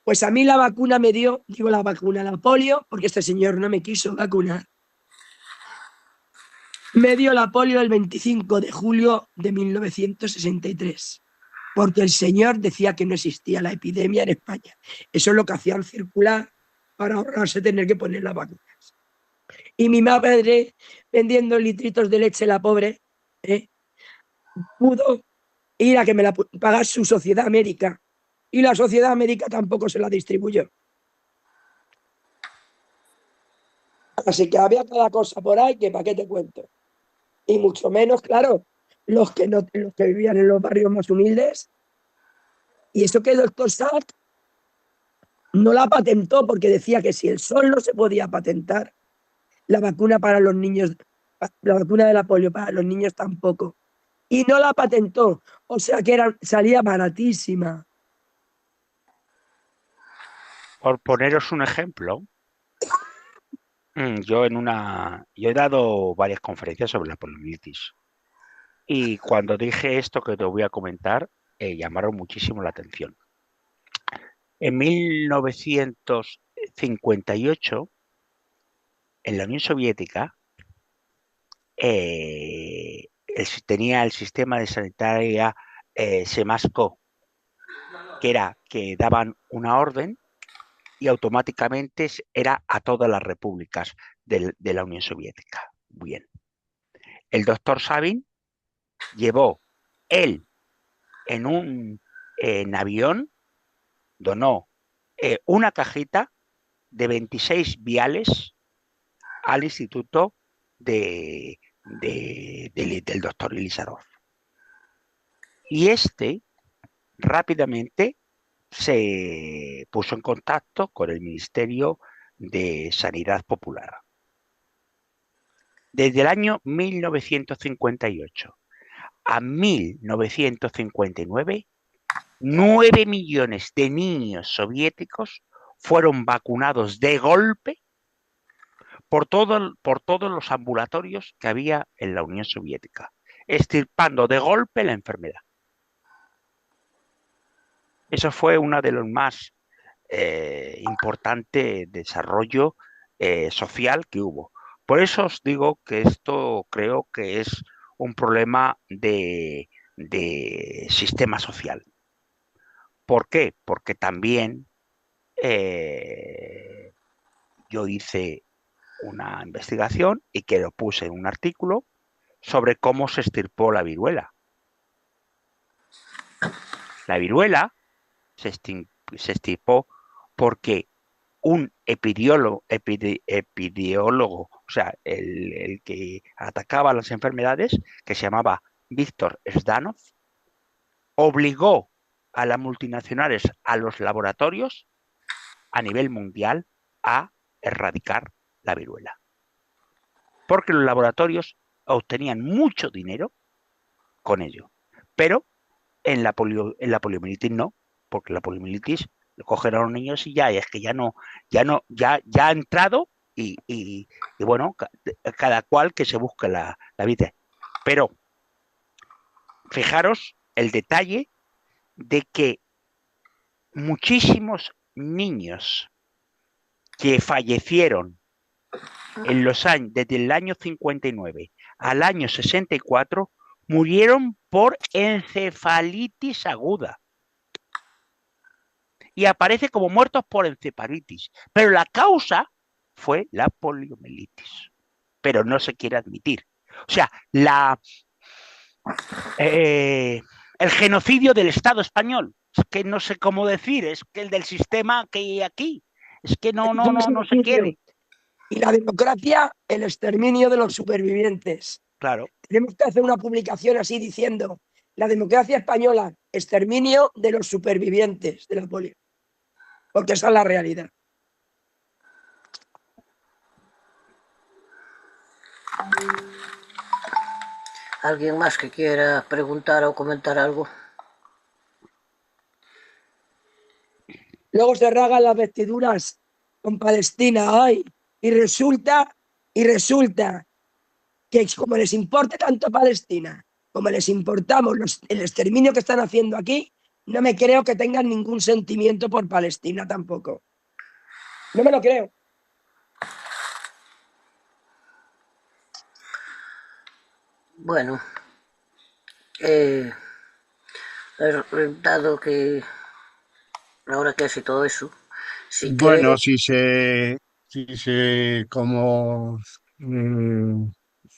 Pues a mí la vacuna me dio, digo la polio, porque este señor no me quiso vacunar. Me dio la polio el 25 de julio de 1963, porque el señor decía que no existía la epidemia en España. Eso es lo que hacían circular para ahorrarse tener que poner las vacunas. Y mi madre, vendiendo litritos de leche, la pobre, pudo ir a que me la pagase su Sociedad Médica. Y la Sociedad Médica tampoco se la distribuyó. Así que había cada cosa por ahí que para qué te cuento. Y mucho menos, claro, los que vivían en los barrios más humildes. Y eso que el doctor Salk no la patentó porque decía que si el sol no se podía patentar, la vacuna para los niños, la vacuna de la polio para los niños tampoco. Y no la patentó, o sea que salía baratísima.
Por poneros un ejemplo, yo he dado varias conferencias sobre la poliomielitis y cuando dije esto que te voy a comentar, llamaron muchísimo la atención. En 1958, en la Unión Soviética, tenía el sistema de sanitaria Semasco, que era que daban una orden y automáticamente era a todas las repúblicas de la Unión Soviética. Bien. El doctor Sabin llevó él en un avión, donó una cajita de 26 viales al instituto del doctor Ilizarov. Y rápidamente se puso en contacto con el Ministerio de Sanidad Popular. Desde el año 1958 a 1959, 9 millones de niños soviéticos fueron vacunados de golpe por todos los ambulatorios que había en la Unión Soviética, extirpando de golpe la enfermedad. Eso fue uno de los más importantes desarrollo social que hubo. Por eso os digo que esto creo que es un problema de sistema social. ¿Por qué? Porque también yo hice una investigación y que lo puse en un artículo sobre cómo se extirpó la viruela. La viruela se extirpó porque un epidemiólogo, o sea, el que atacaba las enfermedades, que se llamaba Víctor Zdanov, obligó a las multinacionales, a los laboratorios a nivel mundial a erradicar la viruela. Porque los laboratorios obtenían mucho dinero con ello. Pero en la poliomielitis no, porque la poliomielitis lo cogen a los niños y ya es que ya ha entrado y bueno, cada cual que se busque la vida. Pero fijaros el detalle de que muchísimos niños que fallecieron en los años, desde el año 59 al año 64, murieron por encefalitis aguda. Y aparece como muertos por encefalitis. Pero la causa fue la poliomielitis. Pero no se quiere admitir. O sea, el genocidio del Estado español. Es que no sé cómo decir, es que el del sistema que hay aquí. Es que no se quiere.
Y la democracia, el exterminio de los supervivientes.
Claro.
Tenemos que hacer una publicación así diciendo: la democracia española, exterminio de los supervivientes de la polio. Porque esa es la realidad.
¿Alguien más que quiera preguntar o comentar algo?
Luego se rasgan las vestiduras con Palestina, ¡ay! Y resulta que como les importa tanto Palestina, como les importamos el exterminio que están haciendo aquí, no me creo que tengan ningún sentimiento por Palestina tampoco. No me lo creo.
Bueno, dado que ahora que hace todo eso, si
Bueno,
quiere,
como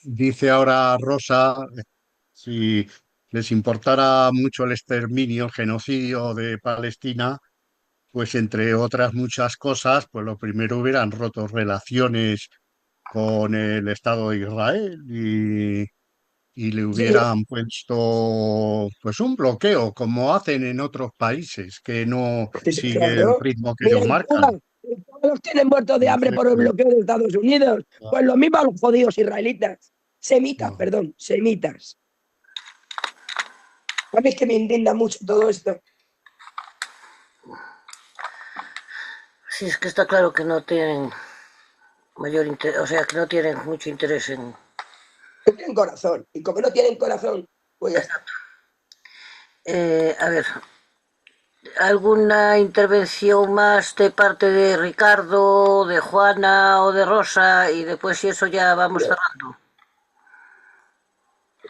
dice ahora Rosa, si les importara mucho el exterminio, el genocidio de Palestina, pues entre otras muchas cosas, pues lo primero hubieran roto relaciones con el Estado de Israel y le
Sí,
hubieran puesto pues un bloqueo, como hacen en otros países que no
sí,
sigue el
claro.
ritmo que
Mira,
ellos
en Cuba,
marcan.
los tienen muertos de
En
hambre por el
efecto,
bloqueo de Estados Unidos. Pues lo mismo a los jodidos israelitas. Semitas,
no.
perdón, semitas. A mí es que me indigna mucho todo esto.
sí es que está claro que no tienen mayor interés, o sea, que no tienen mucho interés en...
No tienen corazón. Y como no tienen corazón, pues ya está.
A ver, ¿alguna intervención más de parte de Ricardo, de Juana o de Rosa? Y después si eso ya vamos cerrando.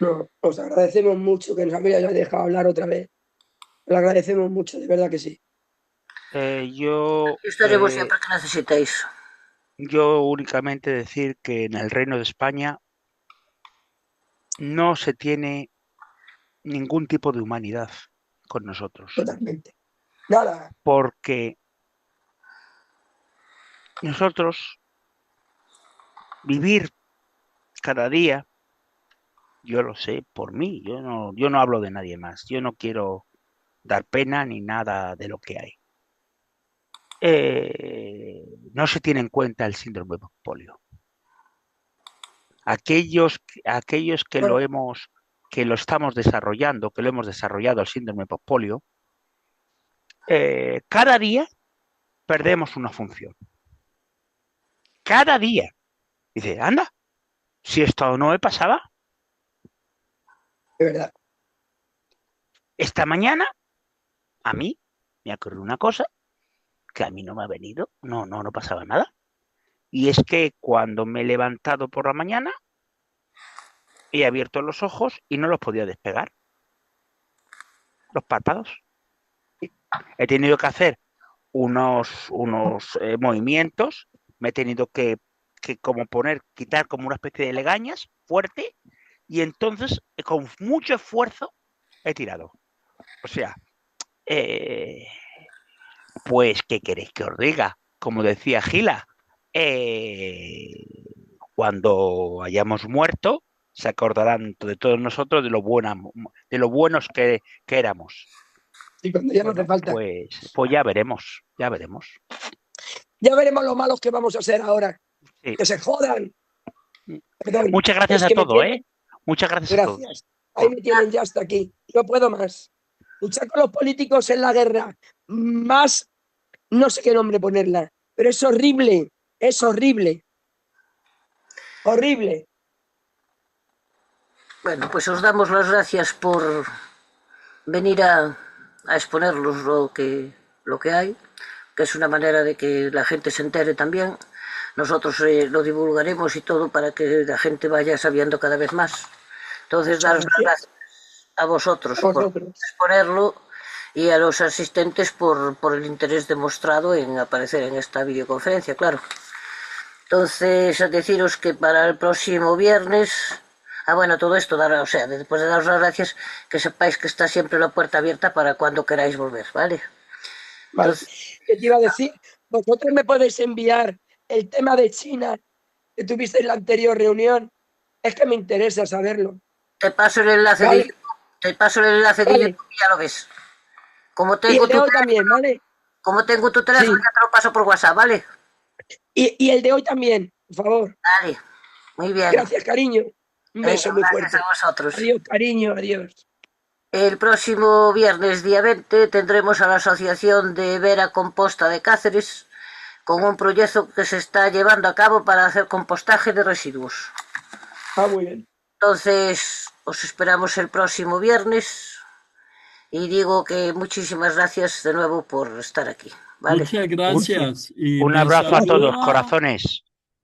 No, os agradecemos mucho que nos habéis dejado hablar otra vez. Lo agradecemos mucho, de verdad que sí.
Yo
Estaremos siempre que necesitéis.
Yo únicamente decir que en el Reino de España no se tiene ningún tipo de humanidad con nosotros,
Totalmente. Nada.
porque nosotros vivir cada día, yo lo sé por mí, yo no hablo de nadie más, yo no quiero dar pena ni nada de lo que hay. No se tiene en cuenta el síndrome de polio. Aquellos que
Bueno,
que lo estamos desarrollando, que lo hemos desarrollado el síndrome de polio, cada día perdemos una función. Cada día. Dice, anda, si esto no me pasaba,
de verdad.
esta mañana, a mí me ha ocurrido una cosa que a mí no me ha venido, no pasaba nada. Y es que cuando me he levantado por la mañana, he abierto los ojos y no los podía despegar, los párpados. He tenido que hacer unos movimientos, me he tenido que como quitar como una especie de legañas fuerte, y entonces con mucho esfuerzo he tirado. O sea, pues, ¿qué queréis que os diga? Como decía Gila, cuando hayamos muerto, se acordarán de todos nosotros de lo buenos que éramos.
Y cuando ya no hace falta.
Pues ya veremos, ya veremos.
Ya veremos lo malos que vamos a ser ahora.
Sí.
Que se jodan. Perdón,
muchas gracias a todos, Muchas gracias a todos.
Gracias. Ahí me tienen ya hasta aquí. No puedo más. Luchar con los políticos en la guerra. Más, no sé qué nombre ponerla, pero es horrible. Es horrible. Horrible.
Bueno, pues os damos las gracias por venir a exponernos lo que hay, que es una manera de que la gente se entere también. Nosotros lo divulgaremos y todo para que la gente vaya sabiendo cada vez más. Entonces, daros las gracias a vosotros por exponerlo y a los asistentes por el interés demostrado en aparecer en esta videoconferencia, claro. Entonces, a deciros que para el próximo viernes... bueno, todo esto, después de daros las gracias, que sepáis que está siempre la puerta abierta para cuando queráis volver, ¿vale?
Vale. ¿Qué te iba a decir? Vosotros me podéis enviar el tema de China que tuviste en la anterior reunión. Es que me interesa saberlo.
Te paso el enlace de YouTube. Te paso el enlace de YouTube y ya lo ves. Como tengo
tu teléfono también, ¿vale?
Como tengo tu teléfono, ya te lo paso por WhatsApp, ¿vale?
Y el de hoy también, por favor.
Vale, muy bien.
Gracias, cariño. Un beso muy fuerte.
A vosotros.
Adiós, cariño, adiós.
El próximo viernes, día 20, tendremos a la Asociación de Vera Composta de Cáceres con un proyecto que se está llevando a cabo para hacer compostaje de residuos.
Muy bien.
Entonces, os esperamos el próximo viernes y digo que muchísimas gracias de nuevo por estar aquí. ¿Vale?
Muchas gracias.
Un abrazo a todos, corazones.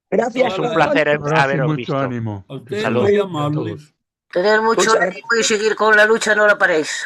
Gracias.
Es un placer haberos visto.
Ánimo.
A ustedes muy amables.
Tener mucho ánimo y seguir con la lucha, no la paréis.